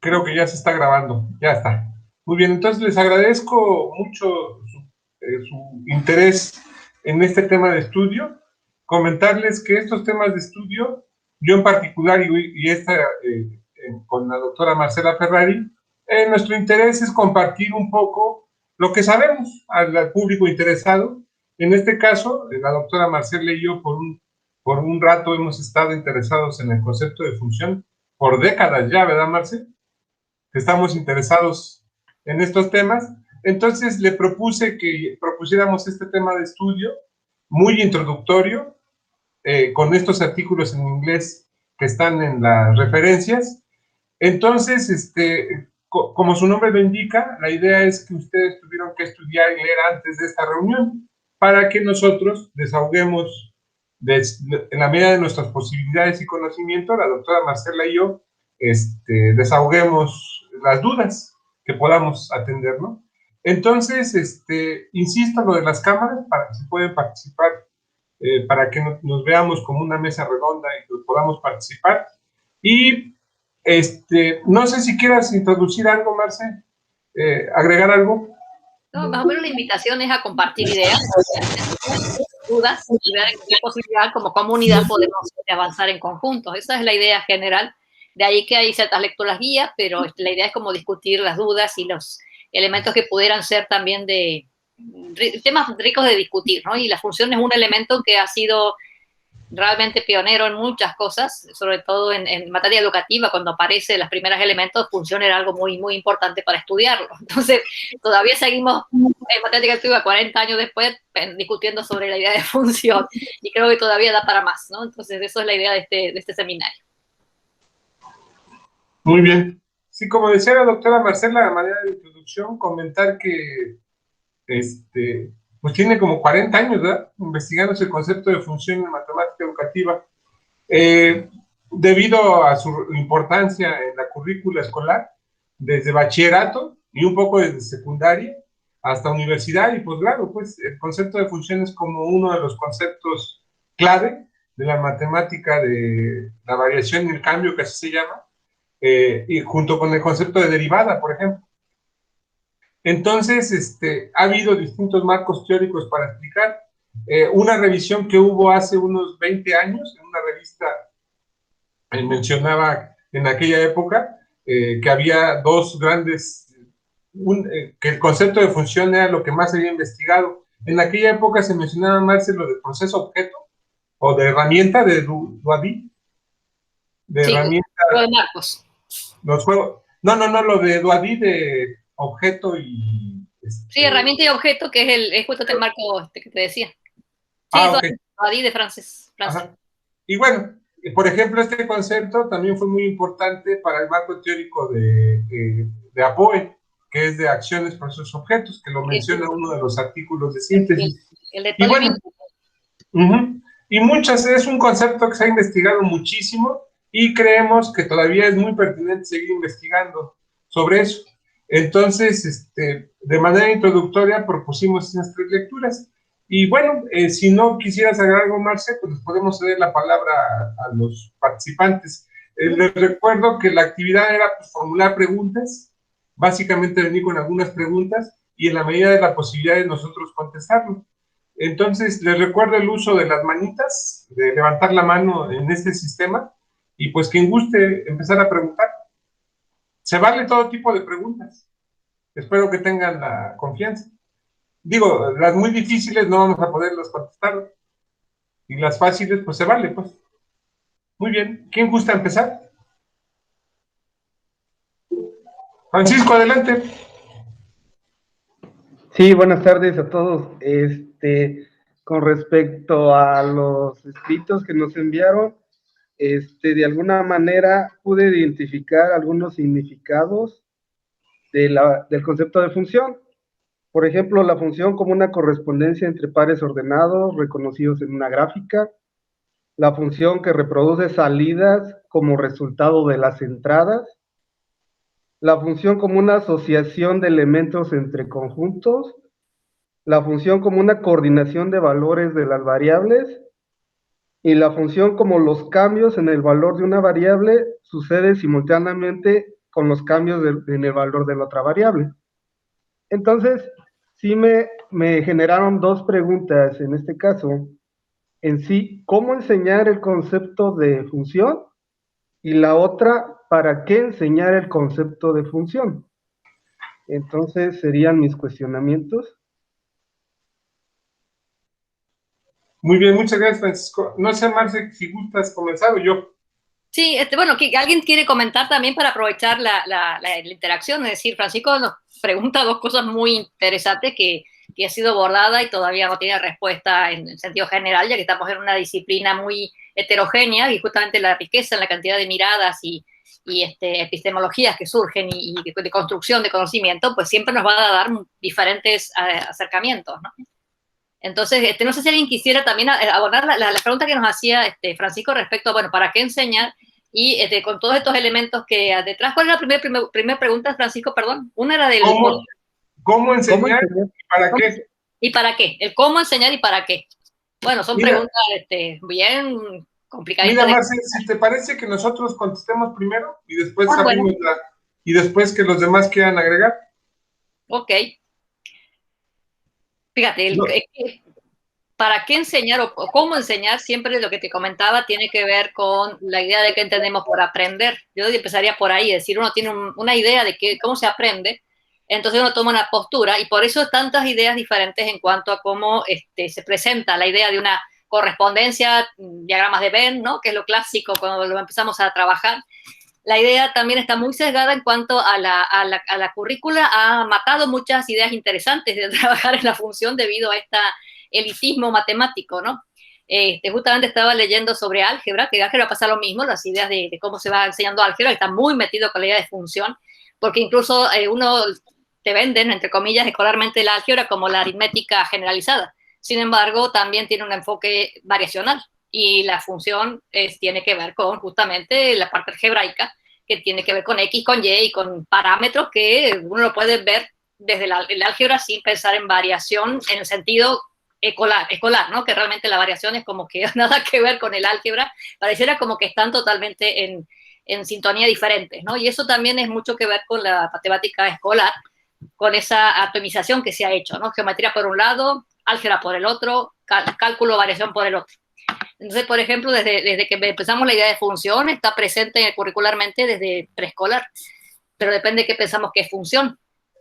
Creo que ya se está grabando, ya está. Muy bien, entonces les agradezco mucho su interés en este tema de estudio. Comentarles que estos temas de estudio, yo en particular y esta con la doctora Marcela Ferrari, nuestro interés es compartir un poco lo que sabemos al público interesado. En este caso, la doctora Marcela y yo por un rato hemos estado interesados en el concepto de función por décadas ya, ¿verdad, Marcela? Estamos interesados en estos temas. Entonces le propuse que propusiéramos este tema de estudio muy introductorio, con estos artículos en inglés que están en las referencias. Entonces, como su nombre lo indica, la idea es que ustedes tuvieron que estudiar y leer antes de esta reunión para que nosotros desahoguemos en la medida de nuestras posibilidades y conocimiento, la doctora Marcela y yo, desahoguemos las dudas que podamos atender, ¿no? Entonces, insisto lo de las cámaras para que se puedan participar, para que nos veamos como una mesa redonda y que podamos participar. Y no sé si quieras introducir algo, Marce, agregar algo. No, más o menos la invitación es a compartir ideas, dudas, y ver qué posibilidad como comunidad podemos avanzar en conjunto. Esa es la idea general. De ahí que hay ciertas lecturas guías, pero la idea es como discutir las dudas y los elementos que pudieran ser también de temas ricos de discutir, ¿no? Y la función es un elemento que ha sido realmente pionero en muchas cosas, sobre todo en materia educativa, cuando aparece los primeros elementos, función era algo muy, muy importante para estudiarlo. Entonces, todavía seguimos en materia educativa 40 años después discutiendo sobre la idea de función y creo que todavía da para más, ¿no? Entonces, eso es la idea de este seminario. Muy bien. Sí, como decía la doctora Marcela, de manera de introducción, comentar que pues tiene como 40 años, ¿verdad? Investigando ese concepto de función en matemática educativa. Debido a su importancia en la currícula escolar, desde bachillerato y un poco desde secundaria hasta universidad y posgrado, pues el concepto de función es como uno de los conceptos clave de la matemática de la variación y el cambio, que así se llama, y junto con el concepto de derivada, por ejemplo. Entonces, ha habido distintos marcos teóricos para explicar. Una revisión que hubo hace unos 20 años en una revista mencionaba en aquella época que había dos grandes, que el concepto de función era lo que más se había investigado. En aquella época se mencionaba más lo de proceso objeto o de herramienta de Duadí, de sí, herramienta. lo de Marcos. Los juegos. No, lo de Duadí de objeto y. Sí, herramienta y objeto, que es justo el marco que te decía. Sí, Ok. Duadí de Francia. Ajá. Y bueno, por ejemplo, este concepto también fue muy importante para el marco teórico de APOE, que es de acciones, procesos, objetos, que lo menciona uno de los artículos de síntesis. El de Y bueno, y es un concepto que se ha investigado muchísimo y creemos que todavía es muy pertinente seguir investigando sobre eso. Entonces, de manera introductoria propusimos esas tres lecturas. Y bueno, si no quisieras agregar algo, Marce, pues podemos ceder la palabra a los participantes. Les recuerdo que la actividad era pues, formular preguntas, básicamente venir con algunas preguntas y en la medida de la posibilidad de nosotros contestarlo. Entonces, les recuerdo el uso de las manitas, de levantar la mano en este sistema y pues quien guste empezar a preguntar. Se vale todo tipo de preguntas. Espero que tengan la confianza. Digo, las muy difíciles no vamos a poderlas contestar y las fáciles pues se vale, pues. Muy bien, ¿quién gusta empezar? Francisco, adelante. Sí, buenas tardes a todos. Con respecto a los escritos que nos enviaron, de alguna manera pude identificar algunos significados del concepto de función. Por ejemplo, la función como una correspondencia entre pares ordenados reconocidos en una gráfica, la función que reproduce salidas como resultado de las entradas, la función como una asociación de elementos entre conjuntos, la función como una coordinación de valores de las variables y la función como los cambios en el valor de una variable sucede simultáneamente con los cambios en el valor de la otra variable. Entonces, sí me generaron dos preguntas en este caso. En sí, ¿cómo enseñar el concepto de función? Y la otra, ¿para qué enseñar el concepto de función? Entonces, serían mis cuestionamientos. Muy bien, muchas gracias, Francisco. No sé, Marce, si gustas comenzar o yo. Sí, bueno, ¿alguien quiere comentar también para aprovechar la interacción? Es decir, Francisco nos pregunta dos cosas muy interesantes que ha sido abordada y todavía no tiene respuesta en sentido general, ya que estamos en una disciplina muy heterogénea y justamente la riqueza en la cantidad de miradas y epistemologías que surgen y de construcción de conocimiento, pues siempre nos va a dar diferentes acercamientos, ¿no? Entonces, no sé si alguien quisiera también abordar la pregunta que nos hacía Francisco respecto a, bueno, ¿para qué enseñar? Y con todos estos elementos que detrás, ¿cuál era la primera pregunta, Francisco? Perdón. Una era del... ¿Cómo enseñar y para qué? ¿Y para qué? El cómo enseñar y para qué. Bueno, son preguntas bien complicaditas. Mira, Marce, si te parece que nosotros contestemos primero y después abrimos y después que los demás quieran agregar. Ok. Fíjate, ¿para qué enseñar o cómo enseñar? Siempre lo que te comentaba tiene que ver con la idea de qué entendemos por aprender. Yo empezaría por ahí, es decir, uno tiene una idea de cómo se aprende, entonces uno toma una postura y por eso tantas ideas diferentes en cuanto a cómo se presenta la idea de una correspondencia, diagramas de Venn, ¿no? Que es lo clásico cuando lo empezamos a trabajar. La idea también está muy sesgada en cuanto a la currícula, ha matado muchas ideas interesantes de trabajar en la función debido a este elitismo matemático, ¿no? Justamente estaba leyendo sobre álgebra, que álgebra pasa lo mismo, las ideas de cómo se va enseñando álgebra, está muy metido con la idea de función, porque incluso uno te venden, entre comillas, escolarmente la álgebra como la aritmética generalizada. Sin embargo, también tiene un enfoque variacional. Y la función tiene que ver con justamente la parte algebraica, que tiene que ver con X, con Y y con parámetros que uno lo puede ver desde el álgebra sin pensar en variación en el sentido escolar, ¿no? Que realmente la variación es como que nada que ver con el álgebra, pareciera como que están totalmente en sintonía diferentes, ¿no? Y eso también es mucho que ver con la matemática escolar, con esa atomización que se ha hecho, ¿no? Geometría por un lado, álgebra por el otro, cálculo, variación por el otro. Entonces, por ejemplo, desde que empezamos la idea de función, está presente curricularmente desde preescolar, pero depende de qué pensamos que es función.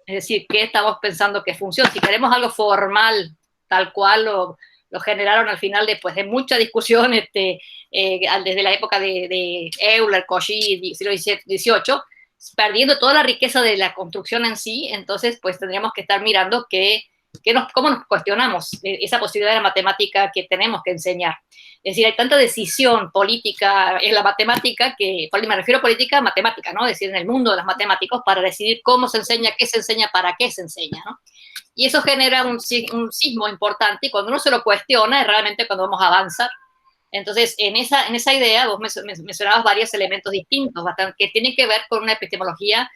Es decir, qué estamos pensando que es función. Si queremos algo formal, tal cual lo generaron al final después de mucha discusión desde la época de Euler, Cauchy, siglo XVIII, perdiendo toda la riqueza de la construcción en sí, entonces pues tendríamos que estar mirando cómo nos cuestionamos esa posibilidad de la matemática que tenemos que enseñar. Es decir, hay tanta decisión política en la matemática me refiero a política matemática, ¿no? Es decir, en el mundo de los matemáticos para decidir cómo se enseña, qué se enseña, para qué se enseña, ¿no? Y eso genera un sismo importante y cuando uno se lo cuestiona es realmente cuando vamos a avanzar. Entonces, en esa idea vos mencionabas varios elementos distintos, que tienen que ver con una epistemología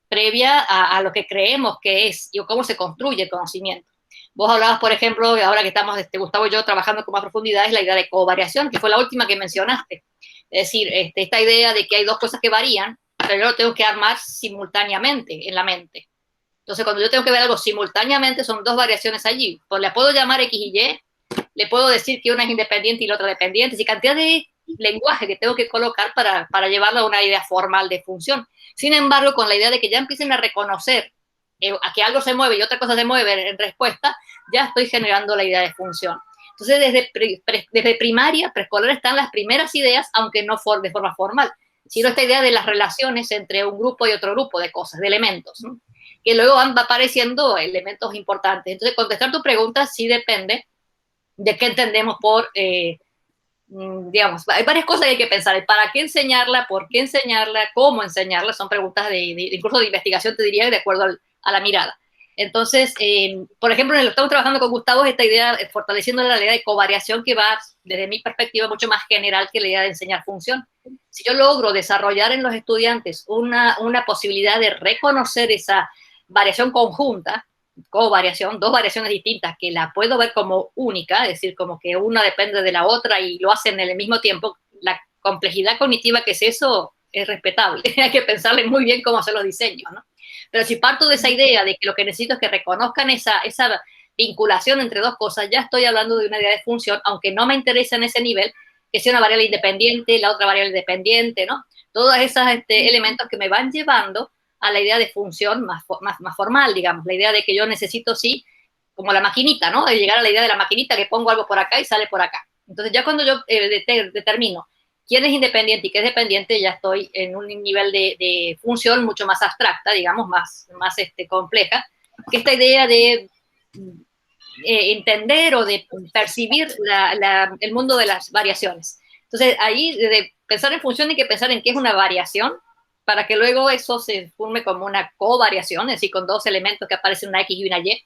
previa a lo que creemos que es y cómo se construye el conocimiento. Vos hablabas, por ejemplo, ahora que estamos, Gustavo y yo, trabajando con más profundidad, es la idea de covariación, que fue la última que mencionaste. Es decir, esta idea de que hay dos cosas que varían, pero yo lo tengo que armar simultáneamente en la mente. Entonces, cuando yo tengo que ver algo simultáneamente, son dos variaciones allí. Pues le puedo llamar X y Y, le puedo decir que una es independiente y la otra dependiente, y cantidad de lenguaje que tengo que colocar para llevarlo a una idea formal de función. Sin embargo, con la idea de que ya empiecen a reconocer a que algo se mueve y otra cosa se mueve en respuesta, ya estoy generando la idea de función. Entonces, desde primaria, preescolar, están las primeras ideas, aunque no de forma formal, sino esta idea de las relaciones entre un grupo y otro grupo de cosas, de elementos, ¿no? Que luego van apareciendo elementos importantes. Entonces, contestar tu pregunta sí depende de qué entendemos por... digamos, hay varias cosas que hay que pensar, el para qué enseñarla, por qué enseñarla, cómo enseñarla, son preguntas incluso de investigación, te diría, de acuerdo a la mirada. Entonces, por ejemplo, en lo que estamos trabajando con Gustavo, esta idea, fortaleciendo la idea de covariación que va, desde mi perspectiva, mucho más general que la idea de enseñar función. Si yo logro desarrollar en los estudiantes una posibilidad de reconocer esa variación conjunta, covariación, dos variaciones distintas que la puedo ver como única, es decir, como que una depende de la otra y lo hacen en el mismo tiempo, la complejidad cognitiva que es eso es respetable. Hay que pensarle muy bien cómo hacer los diseños, ¿no? Pero si parto de esa idea de que lo que necesito es que reconozcan esa vinculación entre dos cosas, ya estoy hablando de una idea de función, aunque no me interesa en ese nivel que sea una variable independiente, la otra variable dependiente, ¿no? Todos esos elementos que me van llevando a la idea de función más formal, digamos, la idea de que yo necesito, sí, como la maquinita, ¿no? De llegar a la idea de la maquinita, que pongo algo por acá y sale por acá. Entonces ya cuando yo determino quién es independiente y qué es dependiente, ya estoy en un nivel de función mucho más abstracta, digamos, más compleja, que esta idea de entender o de percibir el mundo de las variaciones. Entonces, ahí de pensar en función hay que pensar en qué es una variación para que luego eso se forme como una covariación, es decir, con dos elementos que aparecen una X y una Y,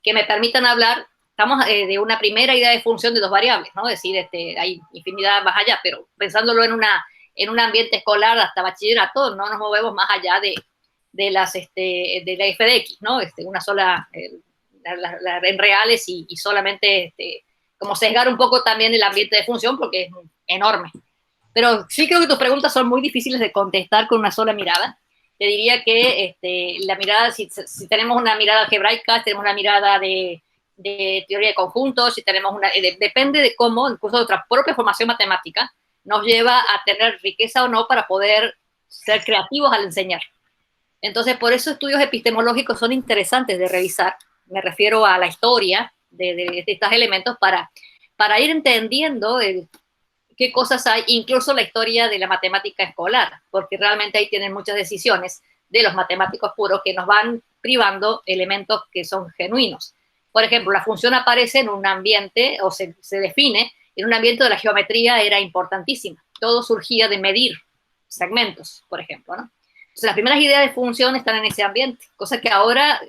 que me permitan hablar, estamos de una primera idea de función de dos variables, ¿no? Es decir, hay infinidad más allá, pero pensándolo en un ambiente escolar hasta bachillerato, no nos movemos más allá de la f de x, ¿no? Una sola, en reales y solamente como sesgar un poco también el ambiente de función porque es enorme. Pero sí creo que tus preguntas son muy difíciles de contestar con una sola mirada. Te diría que la mirada, si tenemos una mirada algebraica, si tenemos una mirada de teoría de conjuntos, si tenemos depende de cómo, incluso nuestra propia formación matemática, nos lleva a tener riqueza o no para poder ser creativos al enseñar. Entonces, por eso estudios epistemológicos son interesantes de revisar. Me refiero a la historia de estos elementos para ir entendiendo qué cosas hay, incluso la historia de la matemática escolar, porque realmente ahí tienen muchas decisiones de los matemáticos puros que nos van privando elementos que son genuinos. Por ejemplo, la función aparece en un ambiente, o se define, en un ambiente de la geometría era importantísima. Todo surgía de medir segmentos, por ejemplo, ¿no? Entonces, las primeras ideas de función están en ese ambiente, cosa que ahora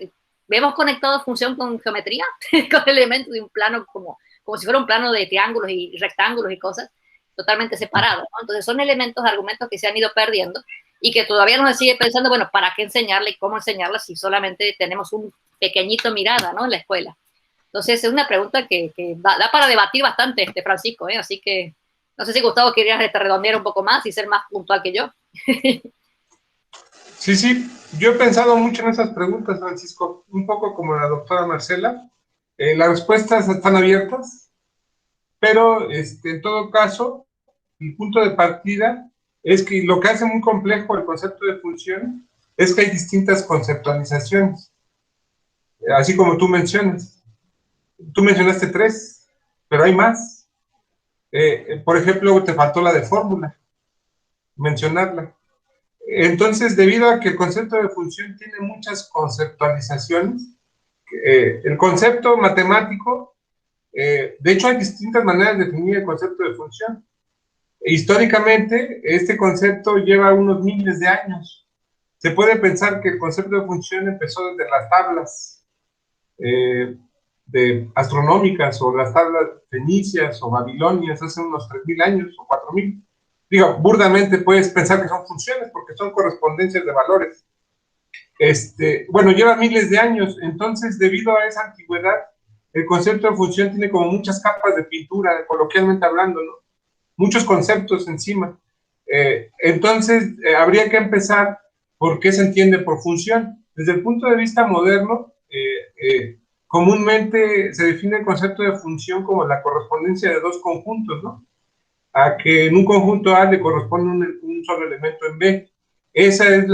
vemos conectado función con geometría, con elementos de un plano como si fuera un plano de triángulos y rectángulos y cosas, totalmente separados, ¿no? Entonces son elementos, argumentos que se han ido perdiendo y que todavía nos sigue pensando, bueno, ¿para qué enseñarle y cómo enseñarla si solamente tenemos un pequeñito mirada, ¿no? En la escuela. Entonces es una pregunta que da para debatir bastante, Francisco, ¿eh? Así que no sé si Gustavo querías redondear un poco más y ser más puntual que yo. Sí, yo he pensado mucho en esas preguntas, Francisco, un poco como la doctora Marcela. Las respuestas están abiertas, pero en todo caso, el punto de partida es que lo que hace muy complejo el concepto de función es que hay distintas conceptualizaciones, así como tú mencionas. Tú mencionaste 3, pero hay más. Por ejemplo, te faltó la de fórmula, mencionarla. Entonces, debido a que el concepto de función tiene muchas conceptualizaciones, el concepto matemático, de hecho hay distintas maneras de definir el concepto de función. Históricamente, este concepto lleva unos miles de años. Se puede pensar que el concepto de función empezó desde las tablas astronómicas o las tablas fenicias o babilonias hace unos 3.000 años o 4.000. Digo, burdamente puedes pensar que son funciones porque son correspondencias de valores. Bueno, lleva miles de años, entonces debido a esa antigüedad, el concepto de función tiene como muchas capas de pintura, coloquialmente hablando, ¿no? Muchos conceptos encima. Entonces, habría que empezar por qué se entiende por función. Desde el punto de vista moderno, comúnmente se define el concepto de función como la correspondencia de dos conjuntos, ¿no? A que en un conjunto A le corresponde un solo elemento en B. Esa es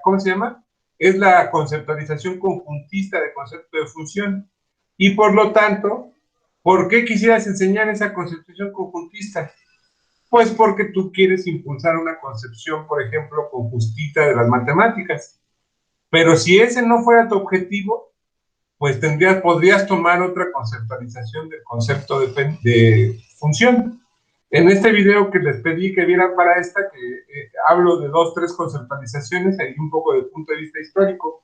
¿cómo se llama? Es la conceptualización conjuntista del concepto de función. Y por lo tanto, ¿por qué quisieras enseñar esa conceptualización conjuntista? Pues porque tú quieres impulsar una concepción, por ejemplo, conjustita de las matemáticas. Pero si ese no fuera tu objetivo, pues podrías tomar otra conceptualización del concepto de función. En este video que les pedí que vieran para esta, que hablo de 2, 3 conceptualizaciones, ahí un poco desde el punto de vista histórico.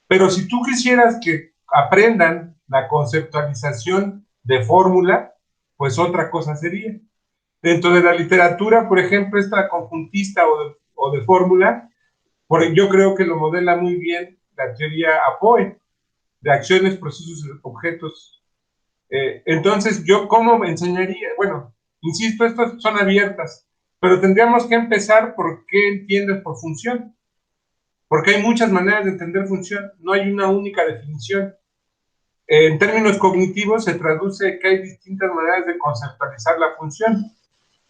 Pero si tú quisieras que aprendan la conceptualización de fórmula, pues otra cosa sería. Dentro de la literatura, por ejemplo, esta conjuntista o de fórmula, yo creo que lo modela muy bien la teoría Apoe, de acciones, procesos y objetos. Entonces, ¿yo cómo me enseñaría? Bueno, insisto, estas son abiertas, pero tendríamos que empezar por qué entiendes por función, porque hay muchas maneras de entender función, no hay una única definición. En términos cognitivos se traduce que hay distintas maneras de conceptualizar la función.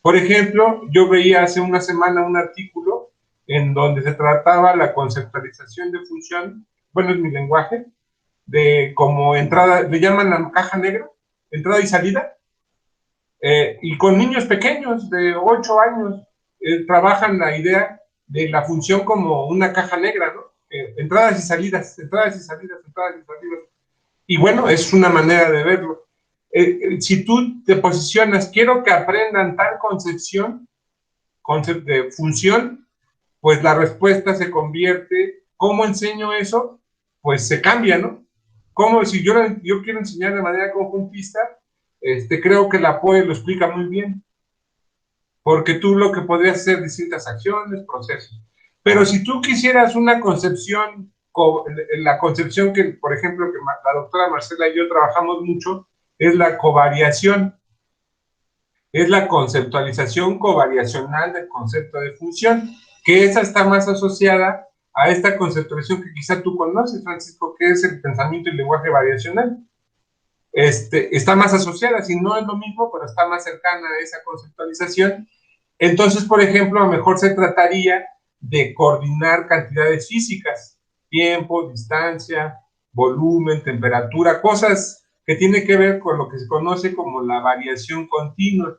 Por ejemplo, yo veía hace una semana un artículo en donde se trataba la conceptualización de función, bueno, es mi lenguaje, de como entrada, le llaman la caja negra, entrada y salida, y con niños pequeños de 8 años trabajan la idea de la función como una caja negra, ¿no? Entradas y salidas, entradas y salidas, entradas y salidas. Y bueno, es una manera de verlo. Si tú te posicionas, quiero que aprendan tal concepción, concepto de función, pues la respuesta se convierte, ¿cómo enseño eso? Pues se cambia, ¿no? Como si yo quiero enseñar de manera conjuntista, creo que la POE lo explica muy bien, porque tú lo que podrías hacer distintas acciones, procesos. Pero si tú quisieras una concepción, la concepción que, por ejemplo, que la doctora Marcela y yo trabajamos mucho, es la covariación, es la conceptualización covariacional del concepto de función, que esa está más asociada a esta conceptualización que quizá tú conoces, Francisco, que es el pensamiento y lenguaje variacional. Está más asociada, si no es lo mismo, pero está más cercana a esa conceptualización. Entonces, por ejemplo, a lo mejor se trataría de coordinar cantidades físicas, tiempo, distancia, volumen, temperatura, cosas que tienen que ver con lo que se conoce como la variación continua,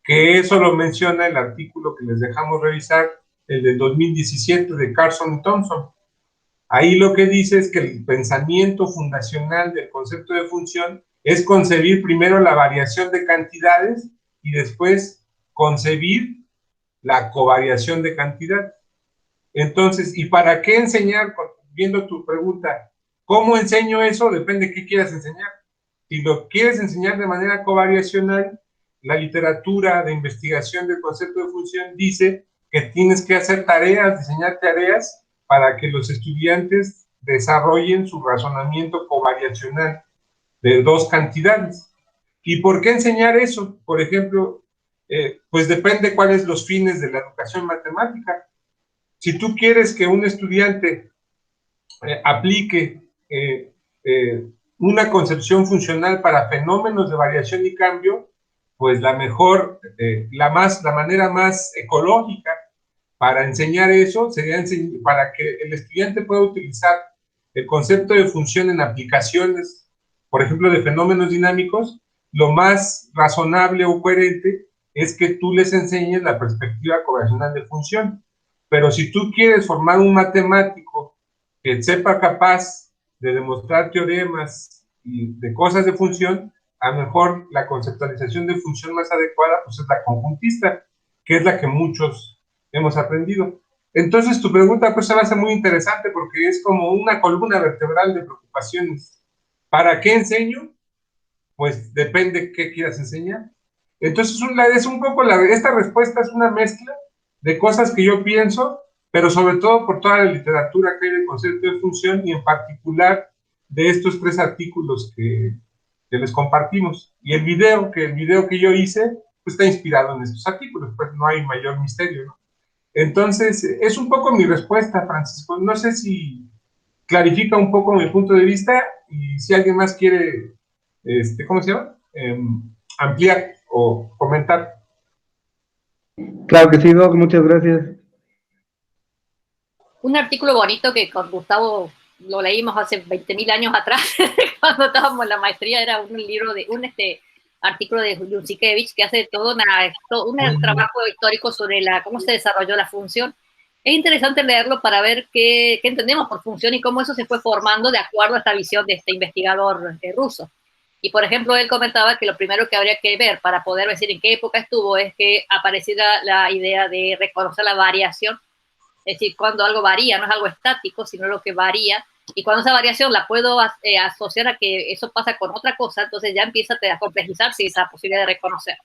que eso lo menciona el artículo que les dejamos revisar, el del 2017 de Carson y Thompson. Ahí lo que dice es que el pensamiento fundacional del concepto de función es concebir primero la variación de cantidades y después concebir la covariación de cantidad. Entonces, ¿y para qué enseñar? Viendo tu pregunta, ¿cómo enseño eso? Depende de qué quieras enseñar. Si lo quieres enseñar de manera covariacional, la literatura de investigación del concepto de función dice que tienes que hacer tareas, diseñar tareas para que los estudiantes desarrollen su razonamiento covariacional de dos cantidades. ¿Y por qué enseñar eso? Por ejemplo, pues depende cuáles los fines de la educación matemática. Si tú quieres que un estudiante aplique una concepción funcional para fenómenos de variación y cambio, pues la mejor, la manera más ecológica para enseñar eso sería para que el estudiante pueda utilizar el concepto de función en aplicaciones, por ejemplo, de fenómenos dinámicos. Lo más razonable o coherente es que tú les enseñes la perspectiva covariacional de función. Pero si tú quieres formar un matemático que sepa capaz de demostrar teoremas y de cosas de función, a lo mejor la conceptualización de función más adecuada pues es la conjuntista, que es la que muchos hemos aprendido. Entonces tu pregunta pues se va a ser muy interesante porque es como una columna vertebral de preocupaciones. ¿Para qué enseño? Pues depende qué quieras enseñar. Entonces es un poco, esta respuesta es una mezcla de cosas que yo pienso, pero sobre todo por toda la literatura que hay del concepto de función y en particular de estos 3 artículos que les compartimos. Y el video que yo hice pues está inspirado en estos artículos, pues no hay mayor misterio, ¿no? Entonces, es un poco mi respuesta, Francisco. No sé si clarifica un poco mi punto de vista y si alguien más quiere, ¿cómo se llama? Ampliar o comentar. Claro que sí, Doc, muchas gracias. Un artículo bonito que con Gustavo lo leímos hace 20.000 años atrás, cuando estábamos en la maestría, era un libro de un artículo de Jusiewicz que hace todo un trabajo histórico sobre cómo se desarrolló la función. Es interesante leerlo para ver qué entendemos por función y cómo eso se fue formando de acuerdo a esta visión de este investigador ruso. Y, por ejemplo, él comentaba que lo primero que habría que ver para poder decir en qué época estuvo es que apareciera la idea de reconocer la variación, es decir, cuando algo varía, no es algo estático, sino lo que varía, y cuando esa variación la puedo asociar a que eso pasa con otra cosa, entonces ya empieza a complejizarse esa posibilidad de reconocer.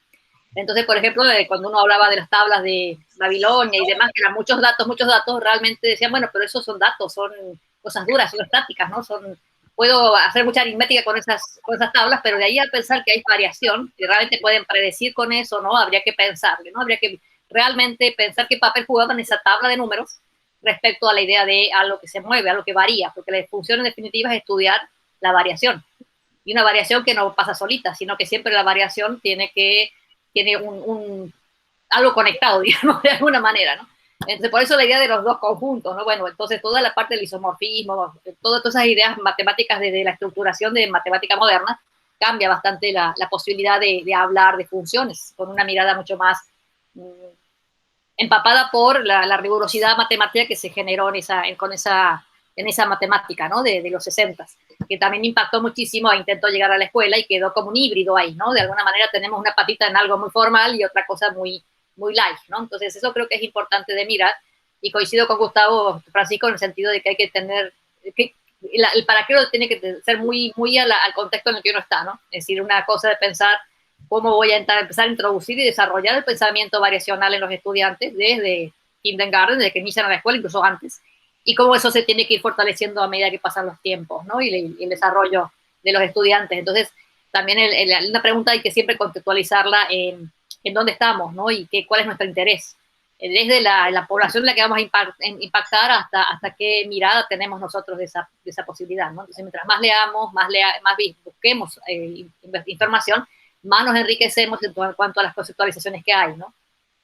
Entonces, por ejemplo, cuando uno hablaba de las tablas de Babilonia y demás, que eran muchos datos, realmente decían, bueno, pero esos son datos, son cosas duras, son estáticas, ¿no? Puedo hacer mucha aritmética con esas tablas, pero de ahí al pensar que hay variación, que realmente pueden predecir con eso, ¿no? Habría que pensarle, ¿no? Habría que realmente pensar qué papel jugaba en esa tabla de números respecto a la idea de algo que se mueve, algo que varía, porque la función en definitiva es estudiar la variación. Y una variación que no pasa solita, sino que siempre la variación tiene algo conectado, digamos, de alguna manera, ¿no? Entonces, por eso la idea de los dos conjuntos, ¿no? Bueno, entonces toda la parte del isomorfismo, todas esas ideas matemáticas de la estructuración de matemática moderna, cambia bastante la posibilidad de hablar de funciones, con una mirada mucho más empapada por la rigurosidad matemática que se generó en esa matemática, ¿no? De los 60, que también impactó muchísimo e intentó llegar a la escuela y quedó como un híbrido ahí, ¿no? De alguna manera tenemos una patita en algo muy formal y otra cosa muy light, ¿no? Entonces eso creo que es importante de mirar, y coincido con Gustavo Francisco en el sentido de que hay que tener, el para qué tiene que ser muy al contexto en el que uno está, ¿no? Es decir, una cosa de pensar cómo voy a empezar a introducir y desarrollar el pensamiento variacional en los estudiantes desde kindergarten, desde que inician a la escuela, incluso antes, y cómo eso se tiene que ir fortaleciendo a medida que pasan los tiempos, ¿no? Y el desarrollo de los estudiantes. Entonces, también una pregunta hay que siempre contextualizarla en dónde estamos, ¿no? Y cuál es nuestro interés. Desde la población en la que vamos a impactar hasta qué mirada tenemos nosotros de esa posibilidad, ¿no? Entonces, mientras más leamos, más busquemos información, más nos enriquecemos en cuanto a las conceptualizaciones que hay, ¿no?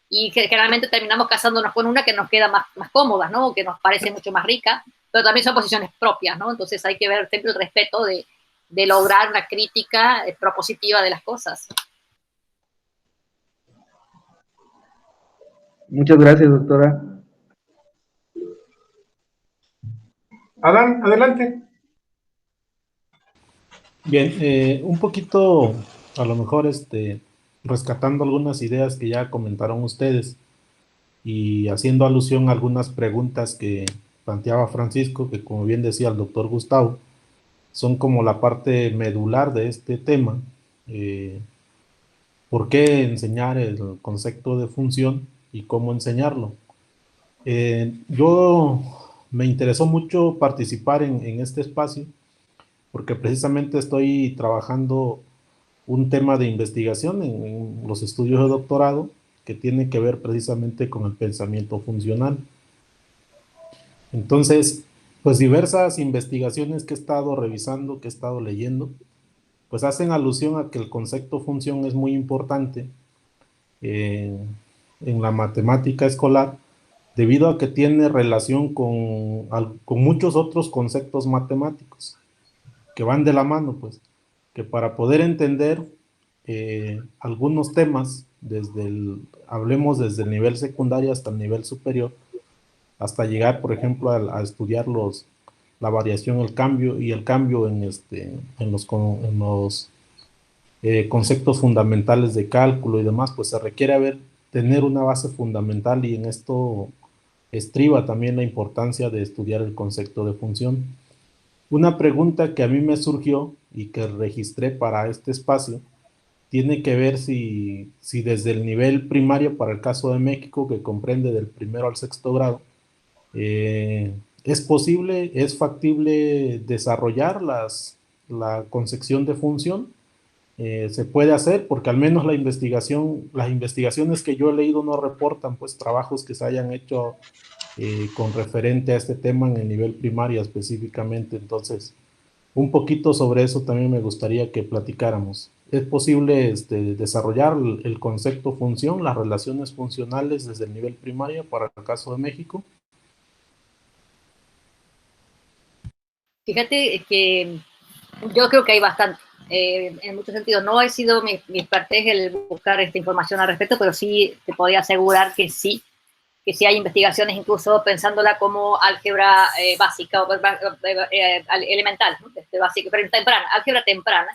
Y generalmente terminamos casándonos con una que nos queda más cómoda, ¿no? Que nos parece mucho más rica, pero también son posiciones propias, ¿no? Entonces hay que ver siempre el respeto de lograr una crítica propositiva de las cosas. Muchas gracias, doctora. Adán, adelante. Bien, un poquito, a lo mejor, rescatando algunas ideas que ya comentaron ustedes y haciendo alusión a algunas preguntas que planteaba Francisco, que como bien decía el doctor Gustavo, son como la parte medular de este tema. ¿Por qué enseñar el concepto de función y cómo enseñarlo? Yo me interesó mucho participar en este espacio porque precisamente estoy trabajando un tema de investigación en los estudios de doctorado que tiene que ver precisamente con el pensamiento funcional. Entonces, pues diversas investigaciones que he estado revisando, que he estado leyendo, pues hacen alusión a que el concepto función es muy importante en la matemática escolar, debido a que tiene relación con muchos otros conceptos matemáticos que van de la mano, pues, que para poder entender algunos temas, hablemos desde el nivel secundario hasta el nivel superior, hasta llegar, por ejemplo, a estudiar la variación, el cambio en los conceptos fundamentales de cálculo y demás, pues se requiere tener una base fundamental, y en esto estriba también la importancia de estudiar el concepto de función. Una pregunta que a mí me surgió y que registré para este espacio tiene que ver si desde el nivel primario, para el caso de México, que comprende del primero al sexto grado, es posible, es factible desarrollar la concepción de función. Se puede hacer, porque al menos las investigaciones que yo he leído no reportan pues trabajos que se hayan hecho con referente a este tema en el nivel primario específicamente. Entonces, un poquito sobre eso también me gustaría que platicáramos. ¿Es posible desarrollar el concepto función, las relaciones funcionales desde el nivel primario para el caso de México? Fíjate que yo creo que hay bastante. En muchos sentidos, no ha sido mi estrategia el buscar esta información al respecto, pero sí te podría asegurar que sí hay investigaciones incluso pensándola como álgebra básica o elemental, ¿no? Básica, pero temprana, álgebra temprana.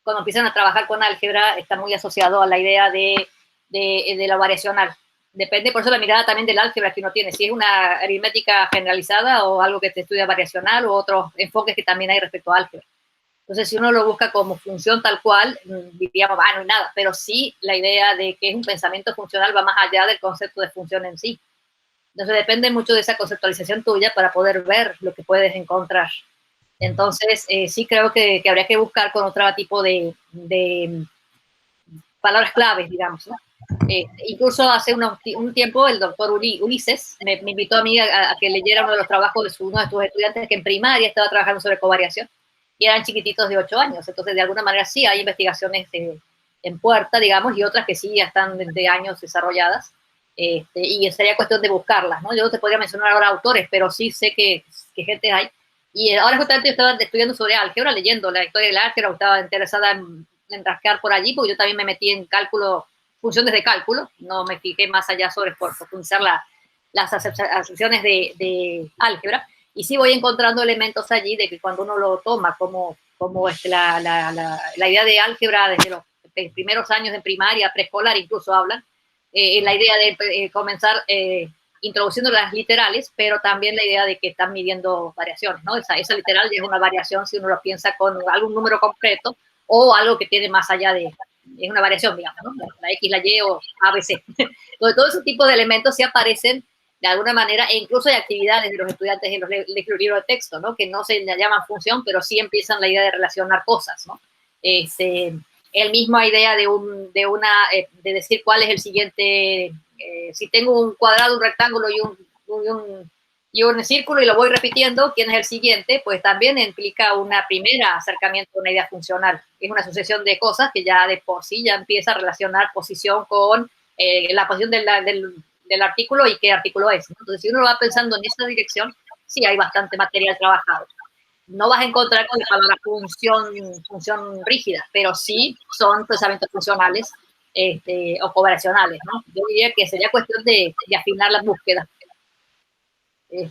Cuando empiezan a trabajar con álgebra está muy asociado a la idea de lo variacional. Depende, por eso la mirada también del álgebra que uno tiene, si es una aritmética generalizada o algo que te estudia variacional o otros enfoques que también hay respecto a álgebra. Entonces, si uno lo busca como función tal cual, diríamos, no hay nada, pero sí la idea de que es un pensamiento funcional va más allá del concepto de función en sí. Entonces, depende mucho de esa conceptualización tuya para poder ver lo que puedes encontrar. Entonces, sí creo que habría que buscar con otro tipo de palabras claves, digamos, ¿no? Incluso hace un tiempo el doctor Ulises me invitó a mí a que leyera uno de los trabajos de uno de sus estudiantes que en primaria estaba trabajando sobre covariación y eran chiquititos de 8 años. Entonces, de alguna manera sí hay investigaciones en puerta, digamos, y otras que sí ya están de años desarrolladas. Y sería cuestión de buscarlas, ¿no? Yo no te podría mencionar ahora autores, pero sí sé que gente hay. Y ahora justamente yo estaba estudiando sobre álgebra, leyendo la historia del álgebra, estaba interesada en rascar por allí, porque yo también me metí en cálculo, funciones de cálculo, no me fijé más allá sobre profundizar las acepciones de álgebra, y sí voy encontrando elementos allí de que cuando uno lo toma como la idea de álgebra desde los primeros años de primaria, preescolar incluso hablan, la idea de comenzar introduciendo las literales, pero también la idea de que están midiendo variaciones, ¿no? Esa literal es una variación si uno lo piensa con algún número concreto o algo que tiene más allá es una variación, digamos, ¿no? La X, la Y o ABC. Entonces, todo ese tipo de elementos sí aparecen de alguna manera, e incluso hay actividades de los estudiantes en los libros de texto, ¿no? Que no se llaman función, pero sí empiezan la idea de relacionar cosas, ¿no? El mismo idea de decir cuál es el siguiente, si tengo un cuadrado, un rectángulo y un círculo y lo voy repitiendo, ¿quién es el siguiente? Pues también implica una primera acercamiento a una idea funcional. Es una sucesión de cosas que ya de por sí ya empieza a relacionar posición con la posición del artículo y qué artículo es, ¿no? Entonces, si uno va pensando en esa dirección, sí hay bastante material trabajado. No vas a encontrar con la palabra función rígida, pero sí son pensamientos funcionales o covariacionales, ¿no? Yo diría que sería cuestión de afinar las búsquedas.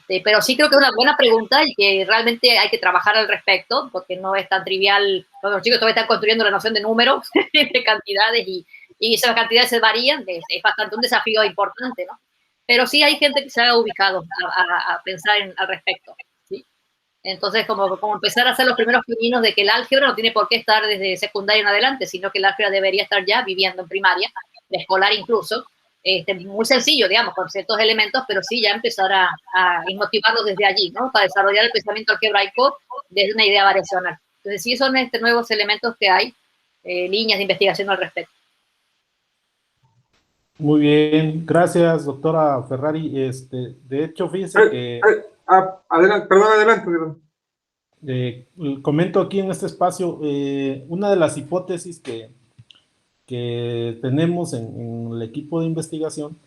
Pero sí creo que es una buena pregunta y que realmente hay que trabajar al respecto, porque no es tan trivial. Los chicos todavía están construyendo la noción de números, de cantidades, y esas cantidades se varían, es bastante un desafío importante, ¿no? Pero sí hay gente que se ha ubicado a pensar al respecto, ¿sí? Entonces, como empezar a hacer los primeros pininos de que el álgebra no tiene por qué estar desde secundaria en adelante, sino que el álgebra debería estar ya viviendo en primaria, de escolar incluso, muy sencillo, digamos, con ciertos elementos, pero sí ya empezar a motivarlos desde allí, ¿no? Para desarrollar el pensamiento algebraico desde una idea variacional. Entonces, sí son nuevos elementos que hay, líneas de investigación al respecto. Muy bien, gracias, doctora Ferrari. De hecho, fíjese que... Adelante, perdón. Comento aquí en este espacio, una de las hipótesis que tenemos en el equipo de investigación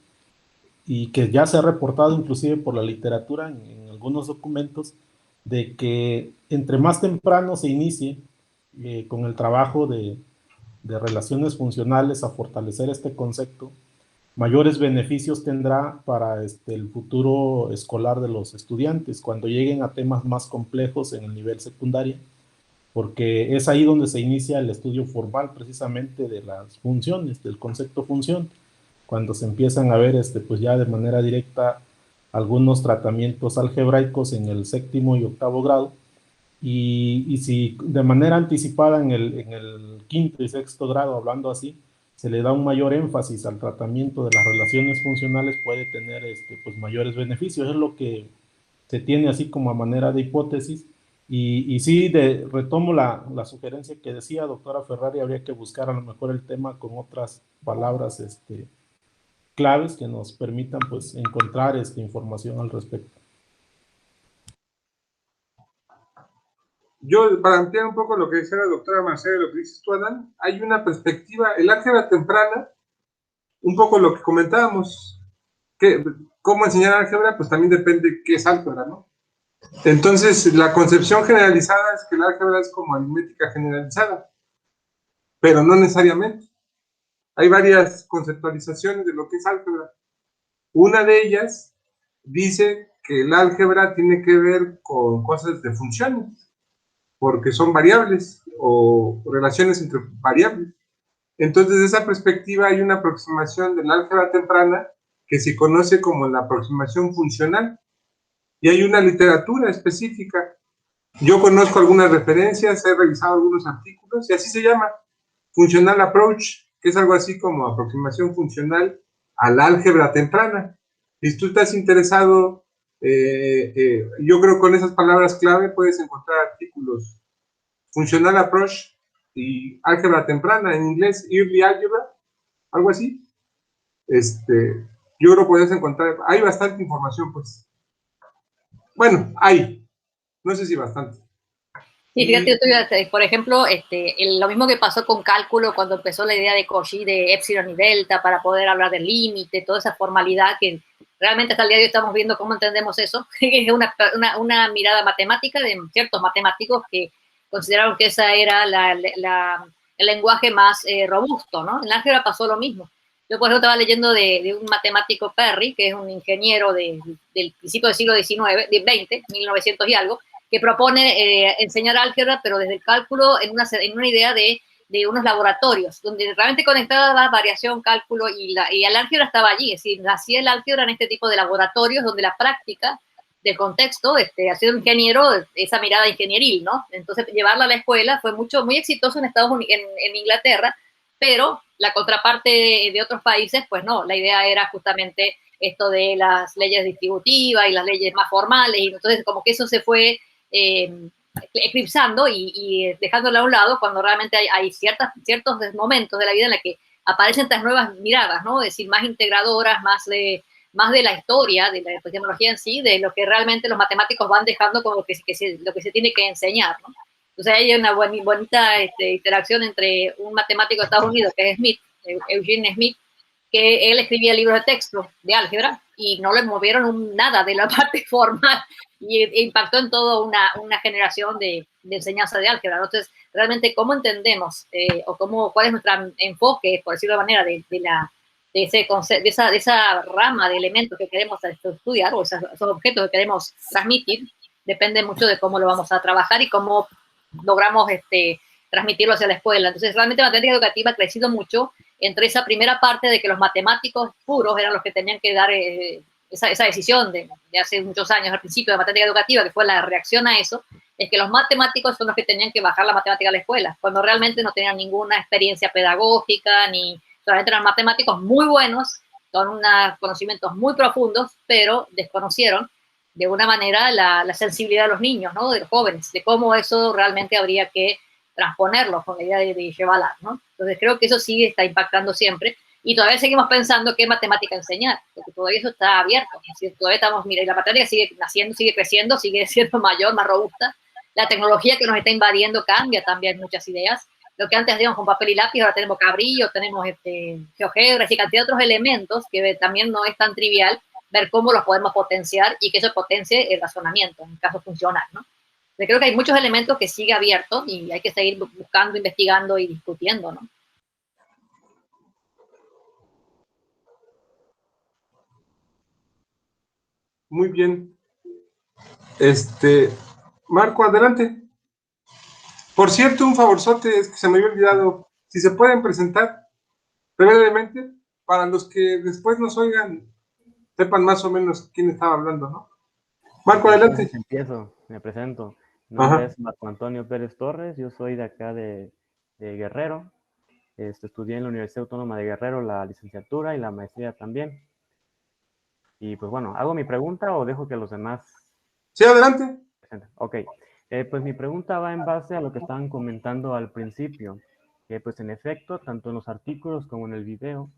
y que ya se ha reportado inclusive por la literatura en algunos documentos, de que entre más temprano se inicie con el trabajo de relaciones funcionales a fortalecer este concepto, mayores beneficios tendrá para el futuro escolar de los estudiantes cuando lleguen a temas más complejos en el nivel secundario, porque es ahí donde se inicia el estudio formal precisamente de las funciones, del concepto función, cuando se empiezan a ver pues ya de manera directa algunos tratamientos algebraicos en el 7º y 8º grado, y si de manera anticipada en el 5º y 6º grado, hablando así, se le da un mayor énfasis al tratamiento de las relaciones funcionales, puede tener pues mayores beneficios. Es lo que se tiene así como a manera de hipótesis. Y sí, retomo la sugerencia que decía doctora Ferrari, habría que buscar a lo mejor el tema con otras palabras claves que nos permitan pues encontrar información al respecto. Yo, para ampliar un poco lo que decía la doctora Marcela, lo que dices tú, Adán, hay una perspectiva, el álgebra temprana, un poco lo que comentábamos, que cómo enseñar álgebra, pues también depende qué es álgebra, ¿no? Entonces, la concepción generalizada es que el álgebra es como aritmética generalizada, pero no necesariamente. Hay varias conceptualizaciones de lo que es álgebra. Una de ellas dice que el álgebra tiene que ver con cosas de funciones, porque son variables o relaciones entre variables. Entonces, desde esa perspectiva hay una aproximación del álgebra temprana que se conoce como la aproximación funcional, y hay una literatura específica. Yo conozco algunas referencias, he revisado algunos artículos, y así se llama, Functional Approach, que es algo así como aproximación funcional al álgebra temprana. Y si tú estás interesado, yo creo que con esas palabras clave puedes encontrar artículos. Functional Approach y álgebra temprana, en inglés Early Algebra, algo así. yo creo que puedes encontrar, hay bastante información, pues. Bueno, hay, no sé si bastante. Sí, fíjate, por ejemplo, lo mismo que pasó con cálculo cuando empezó la idea de Cauchy de epsilon y delta para poder hablar del límite, toda esa formalidad que realmente hasta el día de hoy estamos viendo cómo entendemos eso, es una mirada matemática de ciertos matemáticos que consideraron que esa era el lenguaje más robusto, ¿no? En la álgebra pasó lo mismo. Yo, por ejemplo, estaba leyendo de un matemático Perry, que es un ingeniero del principio del siglo XIX, de 20, 1900 y algo, que propone enseñar álgebra, pero desde el cálculo en una idea de unos laboratorios, donde realmente conectaba variación, cálculo, y el álgebra estaba allí, es decir, nacía el álgebra en este tipo de laboratorios, donde la práctica del contexto, hacer un ingeniero, esa mirada ingenieril, ¿no? Entonces, llevarla a la escuela fue muy exitoso en Estados Unidos, en Inglaterra, pero la contraparte de otros países, pues no, la idea era justamente esto de las leyes distributivas y las leyes más formales, y entonces como que eso se fue eclipsando y dejándolo a un lado cuando realmente hay ciertos momentos de la vida en la que aparecen estas nuevas miradas, ¿no? Es decir, más integradoras, más de la historia, de la epistemología en sí, de lo que realmente los matemáticos van dejando como lo que se tiene que enseñar, ¿no? Entonces hay una bonita interacción entre un matemático de Estados Unidos, que es Smith, Eugene Smith, que él escribía libros de texto de álgebra y no le movieron nada de la parte formal y impactó en toda una generación de enseñanza de álgebra. Entonces, realmente, ¿cómo entendemos cuál es nuestro enfoque, por decirlo de manera, de esa rama de elementos que queremos estudiar o esos objetos que queremos transmitir? Depende mucho de cómo lo vamos a trabajar y cómo logramos transmitirlo hacia la escuela. Entonces, realmente la matemática educativa ha crecido mucho entre esa primera parte de que los matemáticos puros eran los que tenían que dar esa decisión de hace muchos años, al principio de matemática educativa, que fue la reacción a eso, es que los matemáticos son los que tenían que bajar la matemática a la escuela, cuando realmente no tenían ninguna experiencia pedagógica, ni solamente eran matemáticos muy buenos, con unos conocimientos muy profundos, pero desconocieron de una manera la sensibilidad de los niños, ¿no? De los jóvenes, de cómo eso realmente habría que transponerlo con la idea de llevarla, ¿no? Entonces creo que eso sí está impactando siempre y todavía seguimos pensando qué matemática enseñar, porque todavía eso está abierto, es decir, todavía estamos, mira, y la matemática sigue naciendo, sigue creciendo, sigue siendo mayor, más robusta, la tecnología que nos está invadiendo cambia también muchas ideas, lo que antes hacíamos con papel y lápiz, ahora tenemos cabrillo, tenemos GeoGebras y cantidad de otros elementos que también no es tan trivial ver cómo los podemos potenciar y que eso potencie el razonamiento, en el caso funcional, ¿no? Yo creo que hay muchos elementos que sigue abiertos y hay que seguir buscando, investigando y discutiendo, ¿no? Muy bien. Marco, adelante. Por cierto, un favorzote, es que se me había olvidado. Si se pueden presentar brevemente, para los que después nos oigan, sepan más o menos quién estaba hablando, ¿no? Marco, adelante. Entonces empiezo, me presento. Mi nombre es Marco Antonio Pérez Torres, yo soy de acá de Guerrero. Estudié en la Universidad Autónoma de Guerrero la licenciatura y la maestría también. Y pues bueno, ¿hago mi pregunta o dejo que los demás... Sí, adelante. Ok, pues mi pregunta va en base a lo que estaban comentando al principio, que pues en efecto, tanto en los artículos como en el video,